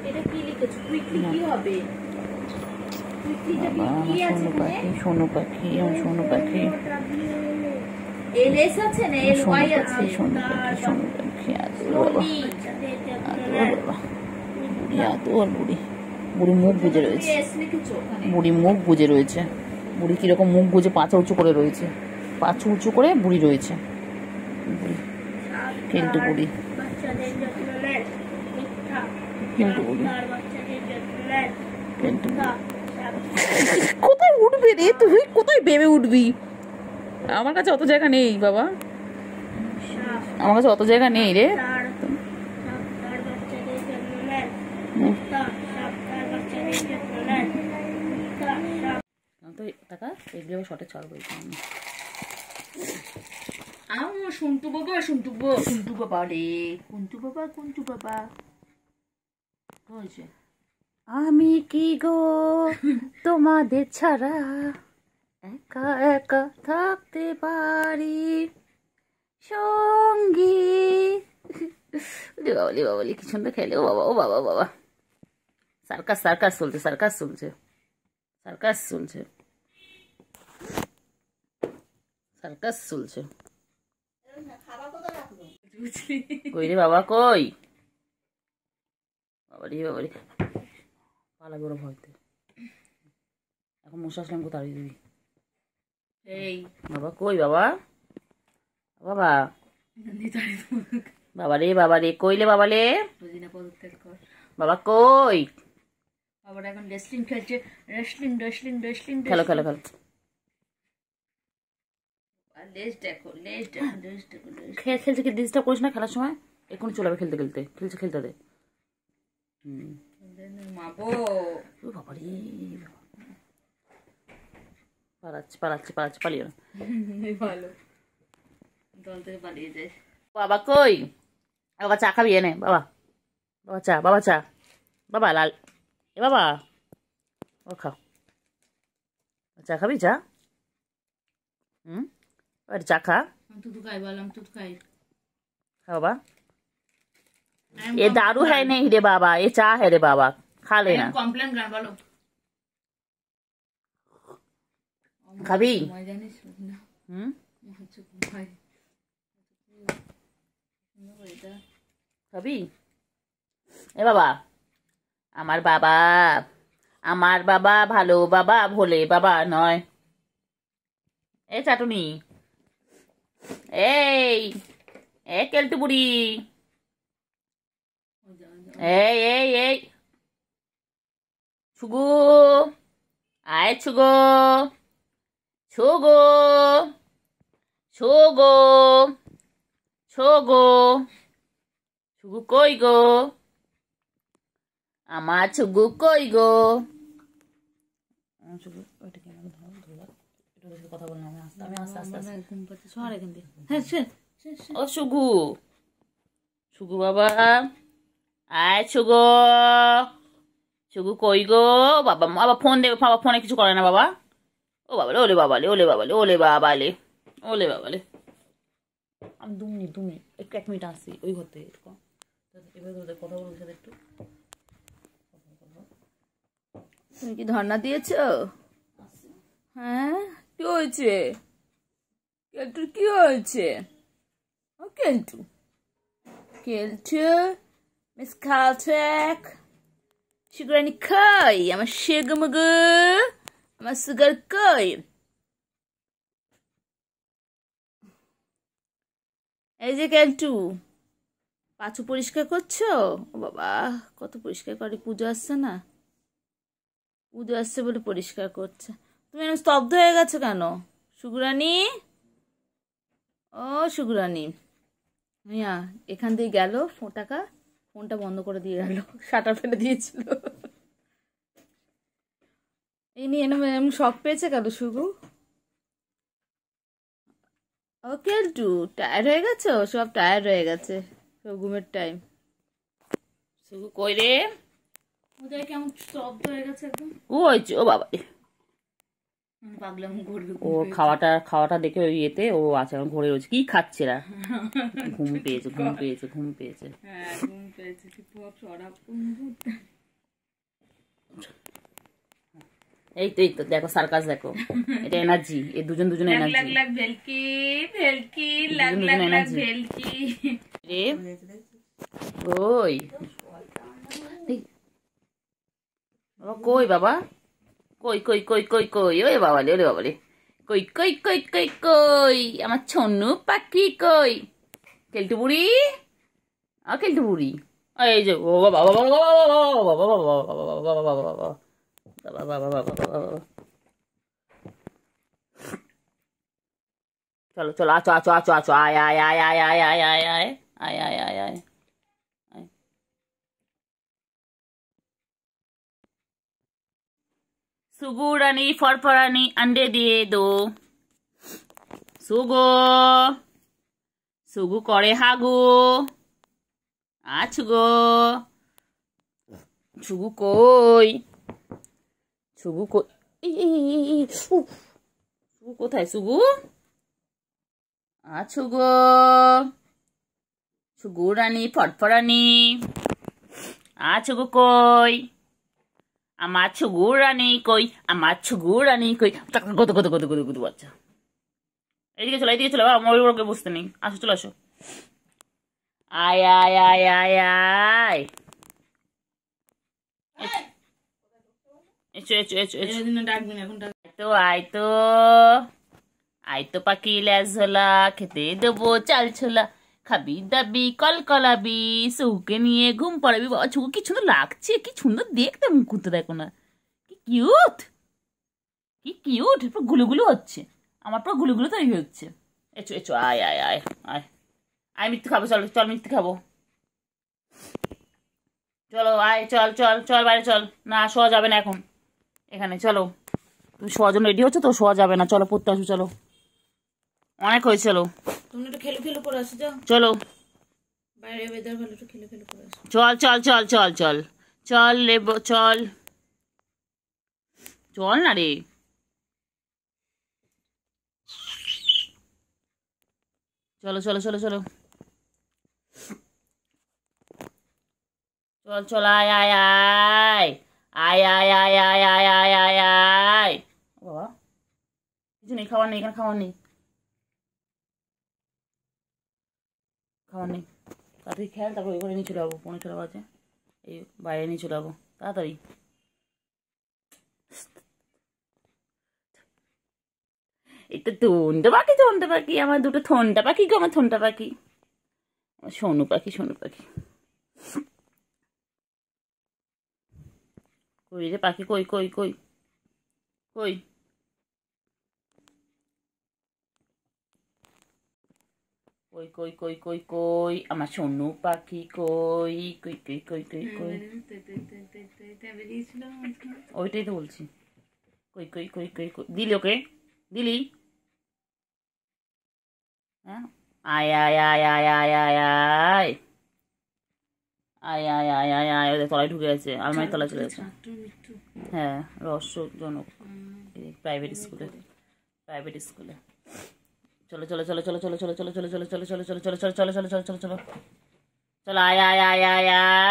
এটা কি লিখেছো? কুইকলি কি হবে? বাবা, আমার সোনু পাখি, সোনু পাখি, আমার সোনু পাখি, এল এস আছে না এল সোনু ওয়াই পাখি, আছে? সোনু পাখি, সোনু পাখি। আদর বাবা, আদর বাবা, বুড়ি আদর, বুড়ি। বুড়ি মুখ বুজে রয়েছে, এস লিখেছো ওখানে? বুড়ি মুখ বুজে রয়েছে। বুড়ি কিরকম মুখ বুজে পাঁচা উঁচু করে রয়েছে, পাঁচু উঁচু করে বুড়ি রয়েছে। বুড়ি কেলটু বুড়ি, বাচ্চাদের যত্ন নেন। মিথ্যা। কেলটু বুড়ি, বাচ্চাদের যত্ন নেন। কেলটু বুড়ি। মিথ্যা। কোথায় উঠবি রে তুই? কোথায় ভেবে উঠবি? আমার কাছে অত জায়গা নেই বাবা, আমার কাছে অত জায়গা নেই রে। তার বাচ্চাদের যত্ন নেন। মিথ্যা। তার বাচ্চাদের যত্ন নেন। মিথ্যা। তো টাকা এগুলো শর্টে ছাড়বো। আমার সন্টু বাবা, সন্টু বাবা রে, কুন্টু বাবা কি হয়েছে? আমি কি গো তোমাদের ছাড়া একা একা থাকতে পারি সঙ্গী। বাবালি বাবালি কি সুন্দর খেলে। ও বাবা, ও বাবা বাবা। সার্কাস সার্কাস চলছে, সার্কাস চলছে, সার্কাস চলছে, সার্কাস চলছে। কই রে বাবা, কই? বাবারি বাবারি, পালাবি ওরা ভয়তে। এখন মশা আসলাম কোথায় দিবি? এই বাবা কই? বাবা, বাবা, বাবা রে, বাবা রে, কইলে বাবা রে? পদত্যাগ কর। বাবা কই? বাবার এখন রেসলিং খেলছে, রেসলিং রেসলিং রেসলিং। খেলো খেলো খেলো। লেজ দেখো, লেজ দেখো, লেজ দেখো, লেজ। খেলছে কি ডিস্টার্ব করিস না খেলার সময়। এখন চলে যাবে খেলতে খেলতে, খেলছে খেলতে দে। মাবো ও বাবা রে, পালাচ্ছে পালাচ্ছে পালাচ্ছে, পালিও না। ভালো দল থেকে পালিয়ে যায়। বাবা কই? বাবা চা খাবি? এনে বাবা, বাবা চা, বাবা চা, বাবা লাল, এ বাবা ও খাও চা, খাবি চা? চা খা, তুতু খাই বললাম, তুতু খাই। खा बाबा। ये दारू है नहीं रे बाबा, ये चाह है रे बाबा, खा लेना। কমপ্লেন গান বলো। খাবি? জানিস না খাবি? এ বাবা, আমার বাবা, আমার বাবা ভালো বাবা, ভোলে বাবা নয়। এ চাটুনি, এই এ কেলটু বুড়ি, এই এই এই ছুগু, আয় ছুগো, ছুগো, ছুগো, ছুগো, ছুগু কই গো? আমার ছুগু কই গো? কথা বল না, আমি আস্তে আস্তে ঘুম পাচ্ছে, সর এখান থেকে। হ্যাঁ ও ছুগু, ছুগু বাবা, আয় ছুগো, ছুগু কই গো? বাবা বাবা ফোন দেবে, বাবা ফোনে কিছু করে না বাবা। ও বাবালে, ওলে বাবালে, ওলে বাবালে, ওলে বাবালে, ওলে বাবালে। আমি 2 মিনিট 2 মিনিট একটু 1 মিনিট আসছি ওই ঘর থেকে। এবার কথা বলবো সাথে একটু। তুমি কি ধর্ণা দিয়েছ? হ্যাঁ কি হয়েছে? কেলটুর কি হয়েছে? ও কেলটু, কেলটু মিস খালটেক সুগারানি কই? আমার সুগমগু, আমার সুগার কই? এই যে কেলটু, পাঁচু পরিষ্কার করছো? ও বাবা কত পরিষ্কার করে, পুজো আসছে না, পুজো আসছে বলে পরিষ্কার করছে। তুমি এরকম স্তব্ধ হয়ে গেছো কেন সুগুরানি? ও সুগুরানি, মিয়া এখান দিয়ে গেল টাকা, ফোনটা বন্ধ করে দিয়ে গেল, শাটার ফেলে দিয়েছিল। এই নিয়ে এরকম শখ পেয়েছে কেন সুগু? ও কেলটু টায়ার্ড হয়ে গেছো? সব টায়ার্ড হয়ে গেছে, সব ঘুমের টাইম। ছুগু কই রে? ওদের কেমন স্তব্ধ হয়ে গেছে একদম। ও হয়েছে, ও বাবা পাগলাম করবে। ও খাওয়াটা দেখে ওই ইয়েতে ও আছে এখন ঘরে রয়েছে। কি খাচ্ছে না? ঘুম পেয়েছে। হ্যাঁ ঘুম পেয়েছে। এই তো দেখো সার্কাস দেখো, এটা এনার্জি, এই দুজন এনার্জি। ভেলকি ভেলকি লাগ ভেলকি। কই কই বাবা, কই ওরে বাবা রে, কই আমার ছন্নু পাখি কই? কেলটু বুড়ি, কেলটু বুড়ি, এই যে ও বাবা বাবা বাবা বাবা, চলো চলো, আচো, আয়। सुगु रानी फरफरानी अंडे दिए दो। सुगु करे हागु आछुगो। सुगु कोई सुगु कोथाय? सुगु आछुगो। सुगु रानी फरफरानी आछुगो कोई? আমার ছুগুরানি কই, আমার ছুগুরানি কই? কত বাচ্চা, এদিকে চলো আমার বুঝতে নেই। আসো চলো আসো, আয় আয় তো পাখি লেজ ঝোলা, খেতে দেবো চাল ছোলা, খাবি দাবি কলকলাবি, সুকে নিয়ে ঘুম পড়াবি। বাবা ছুকু কি সুন্দর লাগছে, কি সুন্দর দেখতে, মুখটা দেখো না, কি কিউট, গুলুগুলু হচ্ছে, আমার পর গুলুগুলু তৈরি হচ্ছে। এচো আয় মিথ্যে খাবো, চল মিথ্যে খাবো, চলো আয়, চল বাইরে চল। না শোয়া যাবে না এখন এখানে, চলো তুমি শোয়ার জন্য রেডি হচ্ছে তো, শোয়া যাবে না, চলো পড়তে আসো, চলো অনেক হয়েছে, চলো তুমি একটু খেলে করে আসো, যাও চলো, বাইরে ওয়েদার ভালো, একটু খেলে করে আসো। চল লেবো, চল না রে, চলো চল আয়। বাবা কিছু নেই, খাবার নেই এখানে, খাবার নেই তাড়াতাড়ি খেয়াল, তারপর ওই ঘরে নিয়ে চলে যাবো, 5:45 বাজে, এই বাইরে নিয়ে চলে যাবো তাড়াতাড়ি। এই তো থন্টা পাখি, আমার দুটো থন্টা পাখি গো, আমার থন্টা পাখি, আমার সোনু পাখি। কই রে পাখি, কই আমার সোনু পাখি কই? ওইটাই তো বলছি, কই দিলি ওকে, দিলি? হ্যাঁ আয় তলায় ঢুকে গেছে, আলমারি তলায় চলে গেছে। হ্যাঁ রহস্যজনক, প্রাইভেট স্কুলে চলো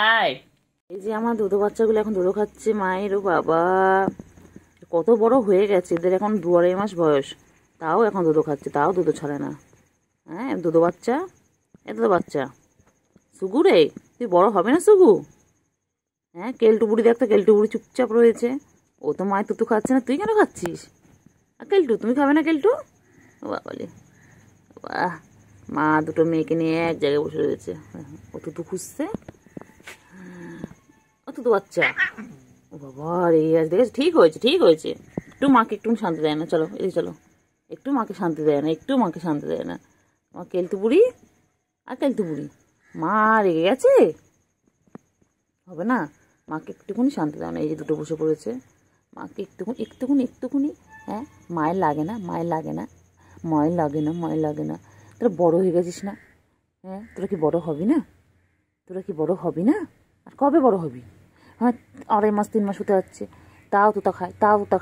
আয়। এই যে আমার দুধো বাচ্চাগুলো এখন দুধো খাচ্ছে মায়ের। ও বাবা কত বড় হয়ে গেছে, এদের এখন 2-2.5 মাস বয়স, তাও এখন দুধো খাচ্ছে, তাও দুধো ছাড়ে না। হ্যাঁ দুধো বাচ্চা, বাচ্চা সুগু রে, তুই বড় হবে না সুগু? হ্যাঁ কেলটু বুড়ি দেখতো, কেলটু বুড়ি চুপচাপ রয়েছে, ও তো মায়ের তুতু খাচ্ছে না, তুই কেন খাচ্ছিস? আর কেলটু তুমি খাবে না? কেলটু বাবালে, বাহ মা দুটো মেয়েকে নিয়ে এক জায়গায় বসে রয়েছে, ও তুতু খুঁজছে, ও তুতু বাচ্চা। ও বাবা রে, আজ দেখেছ, ঠিক হয়েছে, একটু মাকে একটু শান্তি দেয় না, চলো এদিকে চলো, একটু মাকে শান্তি দেয় না, আমার কেলটু বুড়ি আর কেলটু বুড়ি, মা রেগে গেছে, হবে না, মাকে একটুখানি শান্তি দাও না। এই যে দুটো বসে পড়েছে, মাকে একটুখানি, হ্যাঁ মায়ের লাগে না, তোরা বড় হয়ে গেছিস না, হ্যাঁ তোরা কি বড় হবি না? আর কবে বড় হবি? হ্যাঁ 2.5 মাস 3 মাস হতে যাচ্ছে, তাও তুতা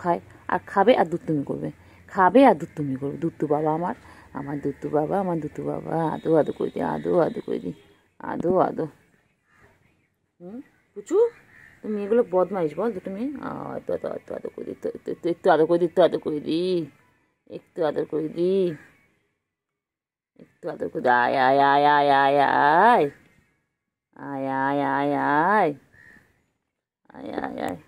খায়, আর খাবে আর দুষ্টুমি করবে, খাবে আর দুষ্টুমি করবে। দুত্তু বাবা আমার, আমার দুত্তু বাবা, আমার দুত্তু বাবা, আদো আদো করে দিই, আদো আদো করে দিই, আদো আদো। পুচু তুমি এগুলো বদমাইশ বল দুটো মেয়ে। একটু আদো একটু আদো করে দিই, একটু আদো করে দিই, একটু আদো করে দিই, একটু আদর করে দিই, একটু আদর করে দিই। আয় আয় আয় আয় আয় আয় আয় আয় আয় আয় আয় আয় আয়।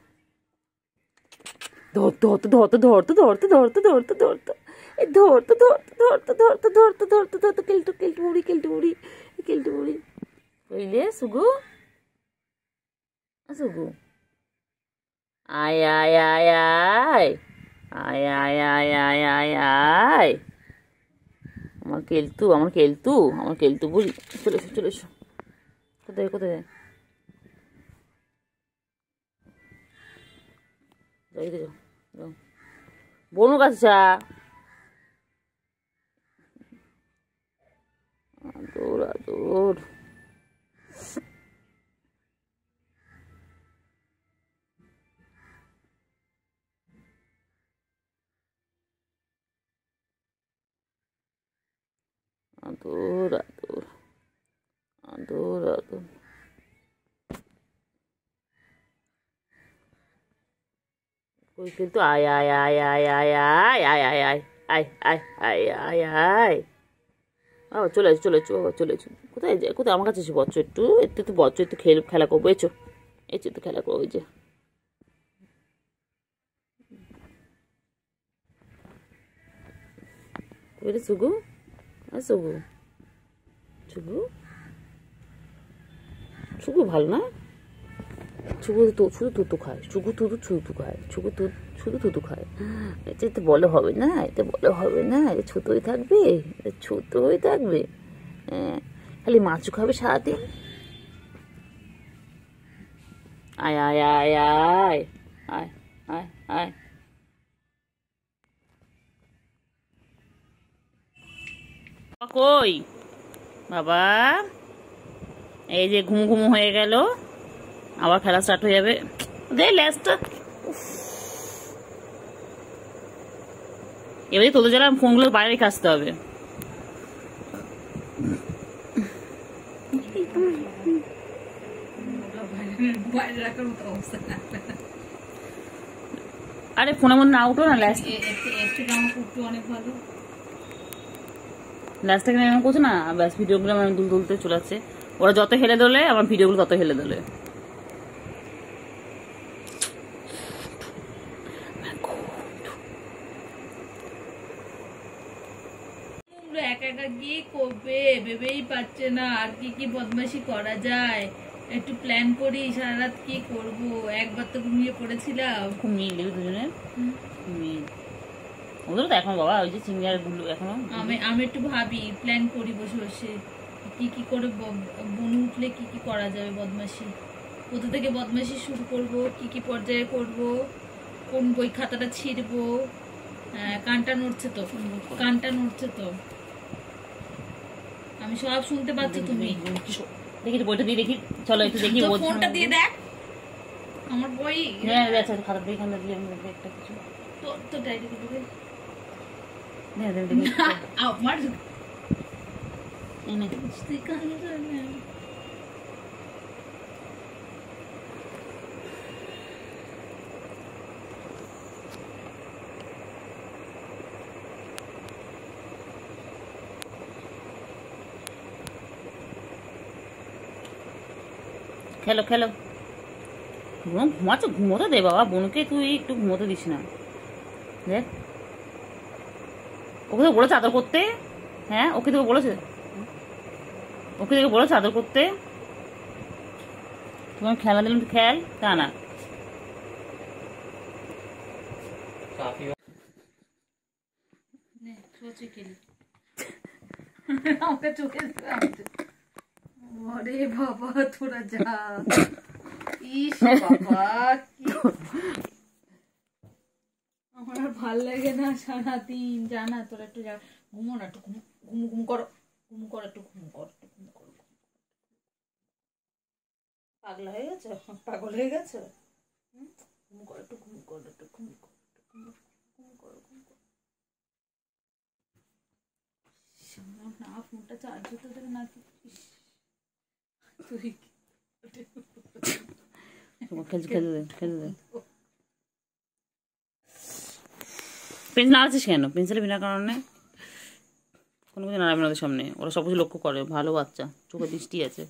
ধরতে ধরতে ধরতে ধরতে ধরতে ধরতে ধরতে ধরতে এই ধরতে ধরতে ধরতে ধরতে ধরতে ধরতে ধরতে কেলটু কেলটু বুড়ি কেলটু বুড়ি কেলটু বুড়ি কইলে সুগু সুগু আয় আয় আয় আয় আয় আয় আয় আয় আয় আয় আমার কেলতু, আমার কেলতু, আমার কেলতু বুড়ি। চলে এসো চলে এসো। কোথায় কোথায় যাই যাও যাও বনু কাছে যা। আদর আদর আদর আদর আদর আদর। কই কিন্তু আয় আয় আয় আয় আয় আয় আয় আয় আয় আয় আয় আয় আয় আয়। বাবা চলে এসো চলে এসো বাবা চলে এসো। কোথায় যায় কোথায়? আমার কাছে এসে বচ্চ একটু একটু একটু বচ্চ একটু খেলা করবো। এসো এসো একটু খেলা করবো। ওই যে বুঝলি সুগু, সুগু সুগু সুগু ভালো না? শুধু তো শুধু তুতু খায়, শুধু তুতু শুধু খায়, শুধু শুধু তুতু খায়। এটা তো বলে হবে না, এটা বলে হবে না, এটা ছোটোই থাকবে, এটা ছোটোই থাকবে। হ্যাঁ খালি মাছু খাবে সারাদিন। আয় আয় আয় আয় আয় আয় আয়। কই বাবা? এই যে ঘুম ঘুম হয়ে গেল, আবার খেলা স্টার্ট হয়ে যাবে। দে ল্যাসটা। এবারে তোদের যারা ফোনগুলো বাইরে রেখে আসতে হবে। আরে ফোনের মধ্যে না উঠো না, ল্যাসটাকে এমন করছো না, ব্যাস ভিডিওগুলো আমার দুল দুলতে চলে আসছে। ওরা যত হেলে দোলে আমার ভিডিওগুলো তত হেলে দোলে। একা একা কি করবে ভেবেই পাচ্ছে না, আর কি কি বদমাশি করা যায় একটু প্ল্যান করি। সারা রাত কি করব, একবার তো ঘুমিয়ে পড়েছিলাম। খুব মিল দুজনে মিল। ওদের তো এখন বাবা ওই যে সিঙ্গার গুলো এখনো। আমি একটু ভাবি প্ল্যান করি বসে বসে কি কি করে বনু উঠলে কি কি করা যাবে বদমাশি, কোথা থেকে বদমাশি শুরু করব, কি কি পর্যায়ে করব, কোন বই খাতাটা ছিঁড়বো। কানটা নড়ছে তো, কানটা নড়ছে তো, আমি সব শুনতে পাচ্ছি। তুমি দেখি বইটা দিয়ে দেখি, চলো একটু দেখি। ফোনটা দিয়ে দেখ আমার বই। হ্যাঁ আচ্ছা খাতা দিয়ে খাতা দিয়ে আমি একটা কিছু তো ডায়েরি দিবে আমার খেলো খেলো। ঘুমাচ্ছ, ঘুমোতে দে বাবা, বোনকে তুই একটু ঘুমোতে দিস না। দেখ ওকে তো বলেছে আদর করতে। হ্যাঁ ওকে তোকে বলেছে, ওকে তোকে বলেছে আদর করতে। তোমার খেলা দিলাম খেল তা না। আমাকে চোখে আরে বাবা তোরা যা। ইস বাবা আমার আর ভাল লাগে না সারাদিন, জানা তোরা একটু ঘুমো না, একটু ঘুমু ঘুম করো, ঘুম করো একটু, ঘুম করো একটু, ঘুম করো। পাগলা হয়ে গেছো, পাগল হয়ে গেছো। ঘুম করো একটু, ঘুম করো একটু, ঘুম করো। ফোনটা চার্জ হতে দেবে না তুই খেলতে দে পেন্সিল নাড়াচ্ছিস কেন? পেন্সিলের বিনা কারণে কোনো কিছু নাড়াবে না ওদের সামনে, ওরা সব কিছু লক্ষ্য করে, ভালো বাচ্চা, চোখে দৃষ্টি আছে।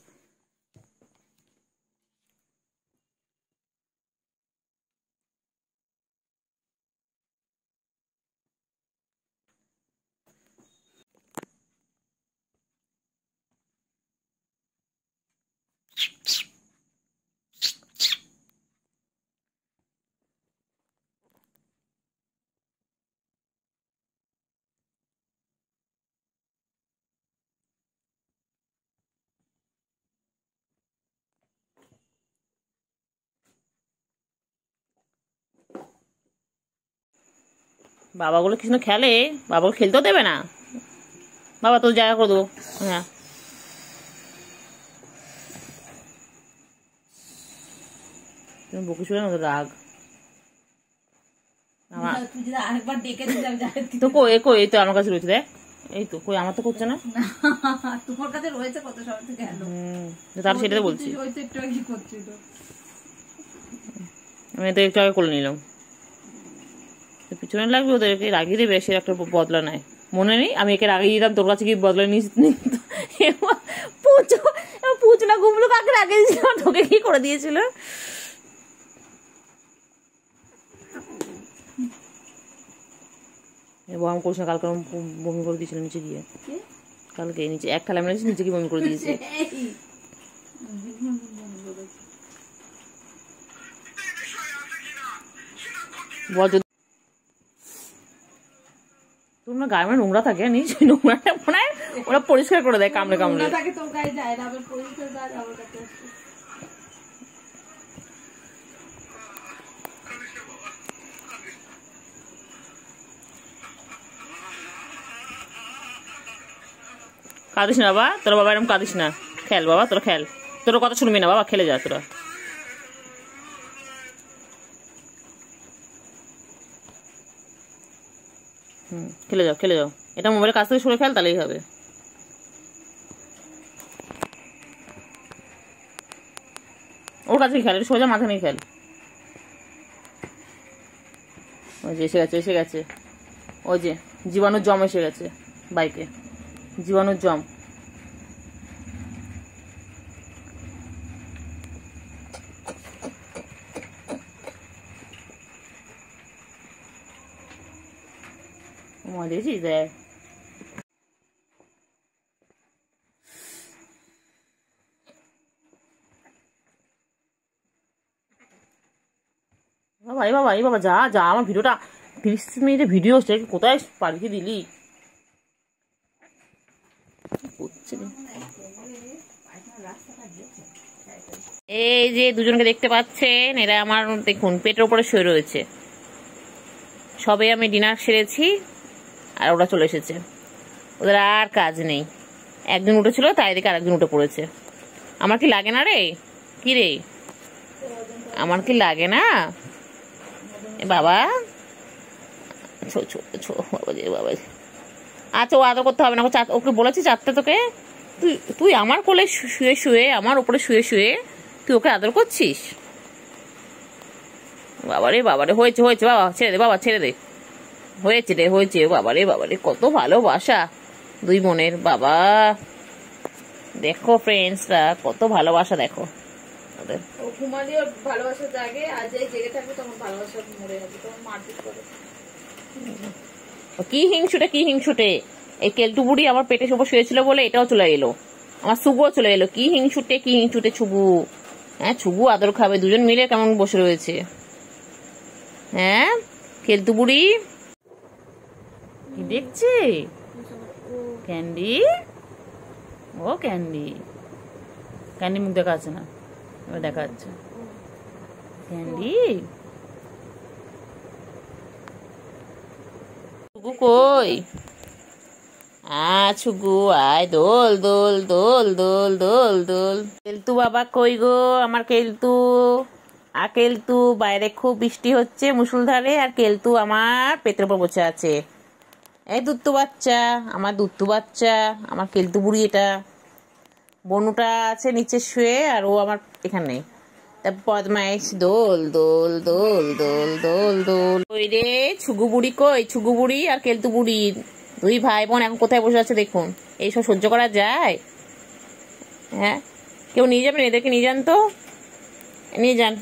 বাবাগুলো কিছু না খেলে, বাবাগুলো খেলতেও দেবে না। বাবা তোর জায়গা করে দেবো। হ্যাঁ তুমি বকে শুনে না, রাগ আরেকবার ডেকে তো কই এই তো আমার কাছে রয়েছে, দেখ এই তো কই, আমার তো করছে না। তোমার কাছে রয়েছে কত সময় থেকে গেল, তার সেটাতে বলছি, আমি তো একটু আগে করে নিলাম। পিছনে লাগবে, ওদেরকে রাগিয়ে দেবে, সে একটা বদলা নেয়। মনে নেই আমি একে রাগিয়ে দিতাম, তোর কাছে কি বদলা নিস? পুচু না গুমলু কাকে রাগিয়ে দিয়েছিল, তোকে কি করে দিয়েছিল? বমি করিস না, কালকে বমি করে দিয়েছিল নিচে গিয়ে, কালকে নিচে এক থালা মেরেছি, নিচে গিয়ে বমি করে দিয়েছে। তোমরা গায়ে মানে নোংরা থাকে, নিচ নোংরাটা মনে হয় ওরা পরিষ্কার করে দেয় কামড়ে কামড়ে। কাঁদিস না বাবা, তোরা বাবা এরকম কাঁদিস না, খেল বাবা, তোরা খেল, তোরা কথা শুনবি না বাবা, খেলে যা তোরা। খেলে যাও, এটা মোবাইলের কাছ থেকে সরে খেল, তাহলেই হবে। ওর কাছে খেল, সোজা মাথা নিয়ে খেল। ওই যে এসে গেছে ওই যে জীবাণুর জম এসে গেছে বাইকে, জীবাণুর জম। দেখছিস দেখ, বাবা যা আমার ভিডিওটা 30 মিনিটের ভিডিও হচ্ছে, কোথায় পাঠিয়ে দিলি? এই যে দুজনকে দেখতে পাচ্ছেন, এরা আমার দেখুন পেটের উপরে শুয়ে রয়েছে। সবে আমি ডিনার সেরেছি আর ওরা চলে এসেছে, ওদের আর কাজ নেই। একজন উঠেছিল, তাই দিকে আরেকজন উঠে পড়েছে। আমার কি লাগে না রে? কি রে, আমার কি লাগে না? বাবা বাবা, আচ্ছা ও আদর করতে হবে না, ওকে বলেছি চারটে তোকে, তুই আমার কোলে শুয়ে আমার উপরে শুয়ে তুই ওকে আদর করছিস? বাবারে হয়েছে বাবা, ছেড়ে দে, হয়েছে বাবারে কত ভালোবাসা দুই বোনের। বাবা দেখো ফ্রেন্ডসরা, কত ভালোবাসা দেখো ওদের। কি হিংসুটে এই কেলটু বুড়ি আমার পেটের উপর শুয়েছিল বলে এটাও চলে এলো, আমার ছুবুও চলে এলো। কি হিংসুটে ছুবু, হ্যাঁ ছুবু আদর খাবে, দুজন মিলে কেমন বসে রয়েছে। হ্যাঁ কেলটু বুড়ি কি দেখছে? ক্যান্ডি, ও ক্যান্ডি মুখ দেখা যাচ্ছে না, এবার দেখা যাচ্ছে। ক্যান্ডি ছুগু কই? ছুগু আয়, দোল দোল দোল দোল দোল দোল। কেলতু বাবা কই গো আমার কেলতু? কেলতু বাইরে খুব বৃষ্টি হচ্ছে মুষলধারে, আর কেলতু আমার পেটের উপর বসে আছে। এই দুত্তু বাচ্চা, আমার দুত্তু বাচ্চা, আমার কেলতু বুড়ি এটা। বনুটা আছে নিচে শুয়ে আর ও আমার এখানে। তারপর বদমাইশ দোল দোল দোল দোল দোল দোল। ওই রে ছুগু বুড়ি কই? ছুগু বুড়ি আর কেলতু বুড়ি দুই ভাই বোন এখন কোথায় বসে আছে দেখুন। এইসব সহ্য করা যায়? হ্যাঁ, কেউ নিয়ে যাবেন? এদেরকে নিয়ে যান তো, নিয়ে যান,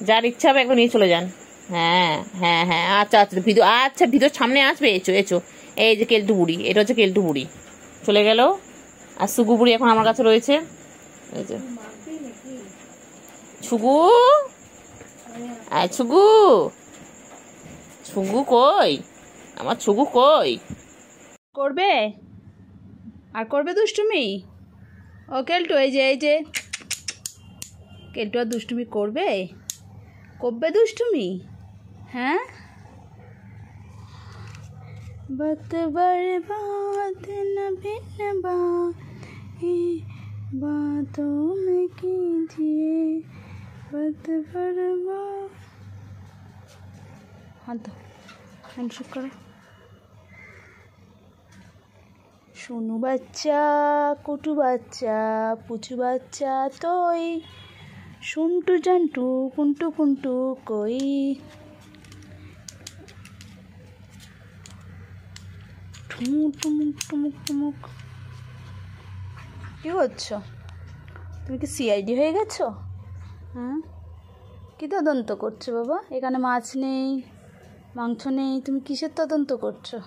যার ইচ্ছা হবে একবার নিয়ে চলে যান। হ্যাঁ হ্যাঁ হ্যাঁ, আচ্ছা আচ্ছা ভিডিও, আচ্ছা ভিডিওর সামনে আসবে, এসো এসো। এই যে কেলটু বুড়ি, এটা হচ্ছে কেলটু বুড়ি, চলে গেল। আর সুগু বুড়ি এখন আমার কাছে রয়েছে। এই যে ছুগু, ছুগু, ছুগু কই? আমার ছুগু কই? করবে আর করবে দুষ্টুমি? ও কেলটু, এই যে কেলটু আর দুষ্টুমি করবে? করবে দুষ্টুমি? হ্যাঁ, बात बर्बाद न बिन बातों में कीजिए बात बर्बाद। हाँ तो हैंडशेक करो। सोनू बच्चा, कुटू बच्चा, पुचू बच्चा तोई, शुंटू जंटू कुंटू कुंटू कोई। টুমুক টুমুক টুমুক টুমুক। কী করছো তুমি? কি সিআইডি হয়ে গেছো? হ্যাঁ, কী তদন্ত করছো বাবা? এখানে মাছ নেই, মাংস নেই, তুমি কিসের তদন্ত করছো?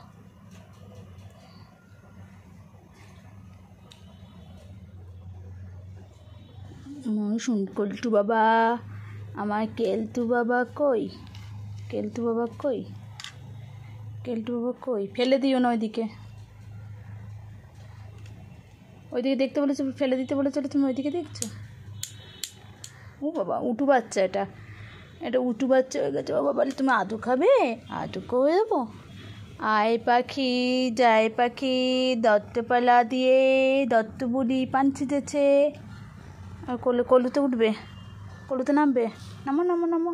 কেলটু বাবা, আমার কেলটু বাবা কই? কেলটু বাবা কই? কেলটু বাবা কই? ফেলে দিও না ওইদিকে, ওইদিকে দেখতে বলেছো, ফেলে দিতে বলেছিল, তুমি ওইদিকে দেখছো? ও বাবা, উটু বাচ্চা, এটা উটু বাচ্চা হয়ে গেছে বাবা। বলে তুমি আদু খাবে? আদু করে দেবো। আয় পাখি যায় পাখি, দত্তপালা দিয়ে দত্ত বুড়ি পান ছিটেছে। আর কলুতে উঠবে, কলুতে নামবে। নামো নামো নামো।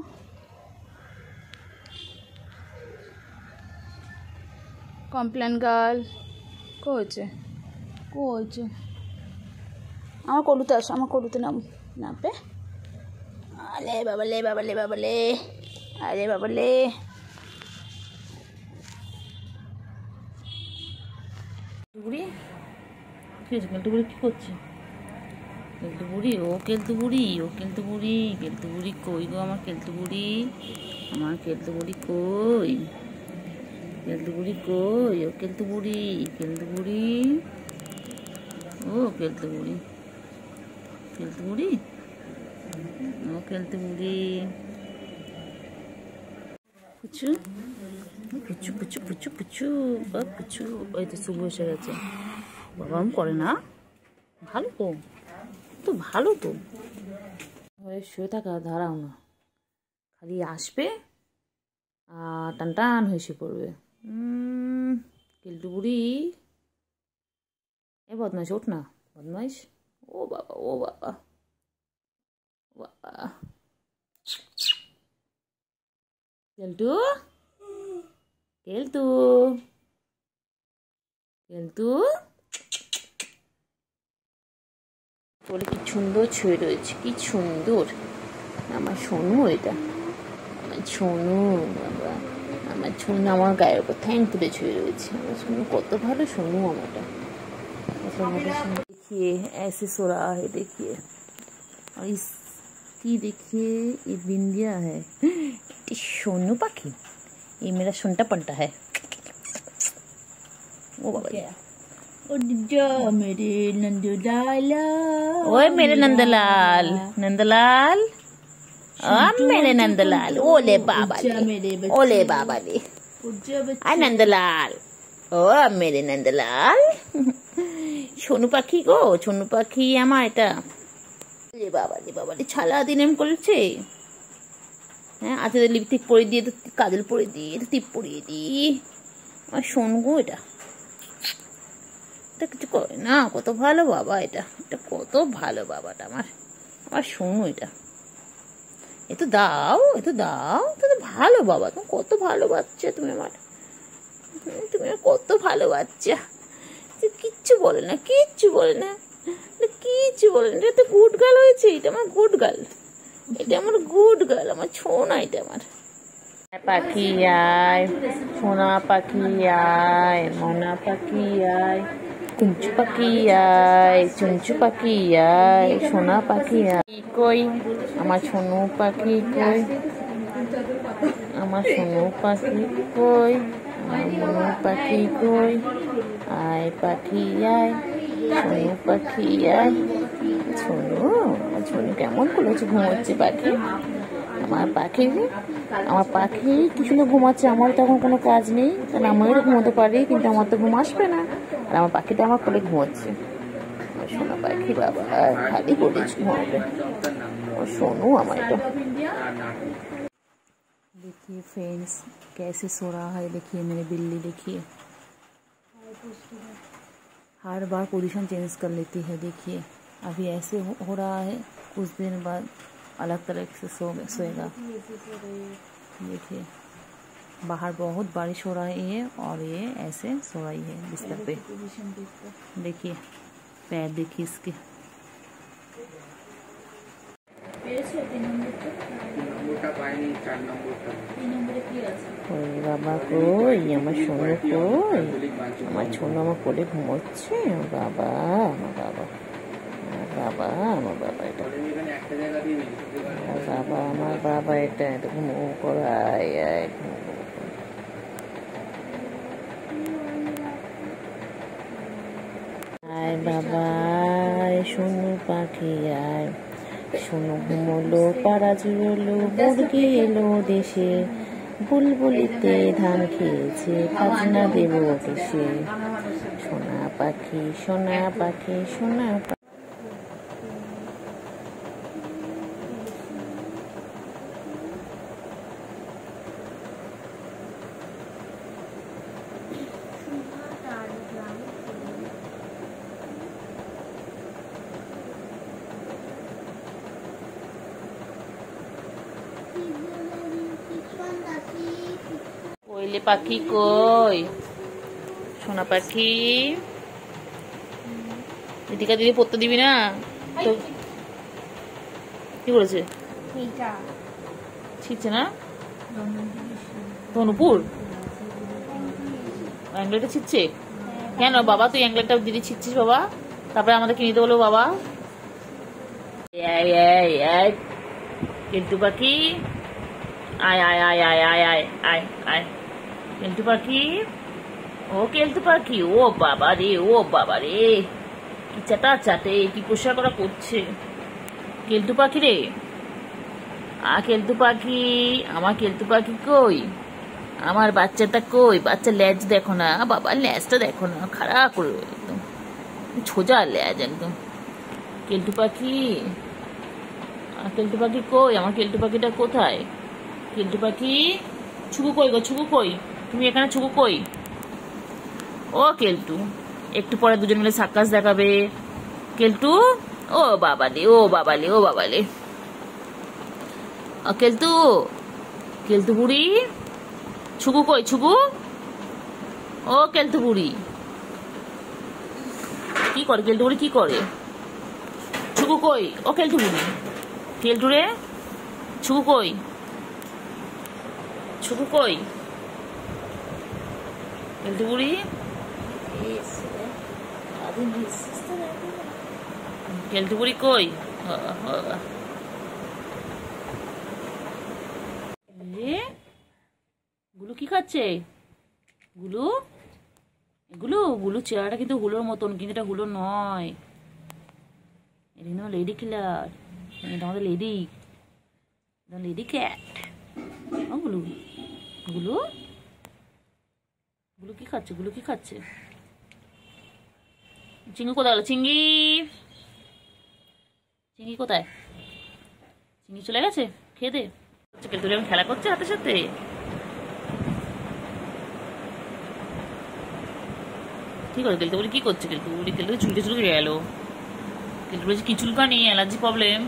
কমপ্লেন গার্ল কইছে, কইছে আমার কলুতে আসো, আমার কলুতে নামবে। আলে বাবালে বাবালে বাবালে, আরে বাবালে। বুড়ি কি হয়েছে? কেলটু বুড়ি কি করছে? কেলটু বুড়ি, ও কেলটু বুড়ি, ও কেলটু বুড়ি, কেলটু বুড়ি কই গো? আমার কেলটু বুড়ি, আমার কেলটু বুড়ি কই? কেলটু বুড়ি কই? ও কেলটু বুড়ি, কেলটু বুড়ি, ও কেলটু বুড়ি, কেলটু বুড়ি, ও কেলটু বুড়ি। পুচু পুচু পুচু পুচু পুচু বা পুচু, ওই তো শুভ এসে গেছে। বাবা করে না, ভালো তো, তো ভালো তো। শুয়ে থাকা দাঁড়াও না, খালি আসবে আর টান টান হয়ে শুয়ে পড়বে। কেলটু বুড়ি, এ বদমাইশ ওঠ না, বদমাইশ। ও বাবা, ও বাবা, বাবা। কেলটু, কেলটু, কেলটু, বলে কি সুন্দর ছুঁয়ে রয়েছে, কি সুন্দর। আমার সোনু, এটা আমার সোনু বাবা, আমার সোনু আমার গায়ের উপর থ্যাং তুলে ছুঁয়ে রয়েছে। আমার সোনু কত ভালো, সোনু আমারটা কত ভালো। देखिए ऐसे सो रहा है, देखिए, और इसकी देखिए ये बिंदिया है, सोनू पाखी, ये मेरा सुनटा पंटा है। ओ बाबा, मेरे नंदलाल, ओए मेरे नंदलाल, नंदलाल, मेरे नंदलाल, ओले बाबा ले, ओले बाबा ले, आ नंदलाल, ओ मेरे नंदलाल। সোনু পাখি গো, সোনু পাখি আমার এটা। রে বাবা রে বাবা রে, ছালা দিন এম করেছে। হ্যাঁ, আচ্ছা লিপস্টিক পরিয়ে দিয়ে, কাজল পরিয়ে দিয়ে, টিপ পরিয়ে দিই। আমার সোনু গো, এটা কিছু করে না, কত ভালো বাবা, এটা কত ভালো বাবাটা আমার, আমার সোনু এটা। এ তো দাও, এ তো দাও, তো ভালো বাবা, তুমি কত ভালো বাচ্চা তুমি আমার, তুমি কত ভালো বাচ্চা, কিচ্ছু বলে না, কিচ্ছু বলে না, কিচ্ছু বলে না। এটা তো গুড গার্ল হয়েছে, এটা আমার গুড গার্ল, এটা আমার গুড গার্ল, আমার ছোনা, এটা আমার পাখি আয়, সোনা পাখি আয়, মনা পাখি আয়, কুঞ্চু পাখি আয়, চুঞ্চু পাখি আয়, সোনা পাখি আয়। কই আমার সোনু পাখি, কই আমার সোনু পাখি, কই আমার মনু পাখি, কই আয় পাখি আয়, সোনু পাখি আয়। সোনু, আমার সোনু কেমন করেছে, ঘুমোচ্ছে পাখি, আমার পাখি, আমার পাখি কি সুন্দর ঘুমাচ্ছে। আমার তখন কোনো কাজ নেই, কারণ আমিও ঘুমোতে পারি, কিন্তু আমার তো ঘুম আসবে না, আর আমার পাখিটা আমার কোলে ঘুমোচ্ছে। আমার সোনা পাখি বাবা খালি কোলে ঘুমাবে, और सोनू हमारे तो। देखिए फ्रेंड्स कैसे सो रहा है, देखिए मेरी बिल्ली, देखिए हर बार पोजीशन चेंज कर लेती है। देखिए अभी ऐसे हो रहा है, कुछ दिन बाद अलग तरह से सोएगा। देखिए बाहर बहुत बारिश हो रहा है ये, और ये ऐसे सो रही है बिस्तर पे। देखिए पैर देखिए इसके। বাবা কই আমার সোনু, কই আমার সোনু আমার কোলে ঘুমোচ্ছে। বাবা আমার বাবা, আমার বাবা, আমার বাবা, এটা বাবা, আমার বাবা, এটা এটা ঘুমো করায়, আয় বাবা, সোনু পাখি আয়। সোনু ঘুমোলো, পাড়া জুড়লো, মুরগি এলো দেশে, বুলবুলিতে ধান খেয়েছে, খাজনা দেব কেসে। সোনা পাখি, সোনা পাখি, সোনা পাখি। কোয়েলে পাখি কই, সোনা পাখি, দিদিকা দিদি পড়তে দিবি না তো? কি করেছে, ছিচ্ছে না ধনুপুর অ্যাংলেটটা ছিচ্ছে কেন বাবা? তুই অ্যাংলেটটা দিদি ছিচ্ছিস বাবা, তারপরে আমাদের কিনে দিতে বলো বাবা। কেলটু পাখি আয় আয় আয় আয় আয় আয় আয় আয়, কেলটু পাখি, ও কেলটু পাখি, ও বাবা রে, ও বাবা রে, কি চাটা চাটে, কি পোষা করা করছে কেলটু পাখি রে। কেলটু পাখি, আমার কেলটু পাখি কই, আমার বাচ্চাটা কই? বাচ্চা ল্যাজ দেখো না বাবা, ল্যাজটা দেখো না, খারাপ করে একদম সোজা ল্যাজ একদম। কেলটু পাখি, কেলটু পাখি কই, আমার কেলটু পাখিটা কোথায়? কেলটু পাখি, ছুকু কই গো, ছুকু কই, তুমি এখানে ছুকু কই? ও কেলটু, একটু পরে দুজন মিলে সার্কাস দেখাবে। কেলটু, ও বাবালে, ও বাবালে, ও বাবালে, কেলটু, কেলটু বুড়ি, ছুকু কই, ছুকু, ও কেলটু বুড়ি কি করে? কেলটু বুড়ি কি করে? ছুকু কই, ও কেলটু বুড়ি, কেলটু রে, ছুকু কই, ছুকু কই, কেলটু বুড়ি, কেলটু বুড়ি কই? গুলু কি খাচ্ছে? গুলু, গুলু, গুলু চেহারাটা কিন্তু হুলোর মতন, কিন্তু এটা হুলো নয়, এটা লেডি কিলার, এটা আমাদের লেডি, লেডি ক্যাট। গুলু, গুলু, গুলু কি খাচ্ছে? গুলু কি খাচ্ছে? চিঙ্গি কোথায় গেল? চিঙ্গি, চিঙ্গি কোথায়? চিঙ্গি চলে গেছে খেয়ে। কেলটু আমি খেলা করছে হাতের সাথে। কি করে কেলটু বলি, কি করছে কেলটু বলি? কেলটু চুলকে চুলকে গেল। কেলটু বলছে কি চুলকানি, অ্যালার্জি প্রবলেম।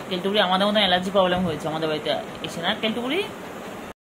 কেলটু বলি আমাদের মতো অ্যালার্জি প্রবলেম হয়েছে আমাদের বাড়িতে এসে না কেলটু বলি।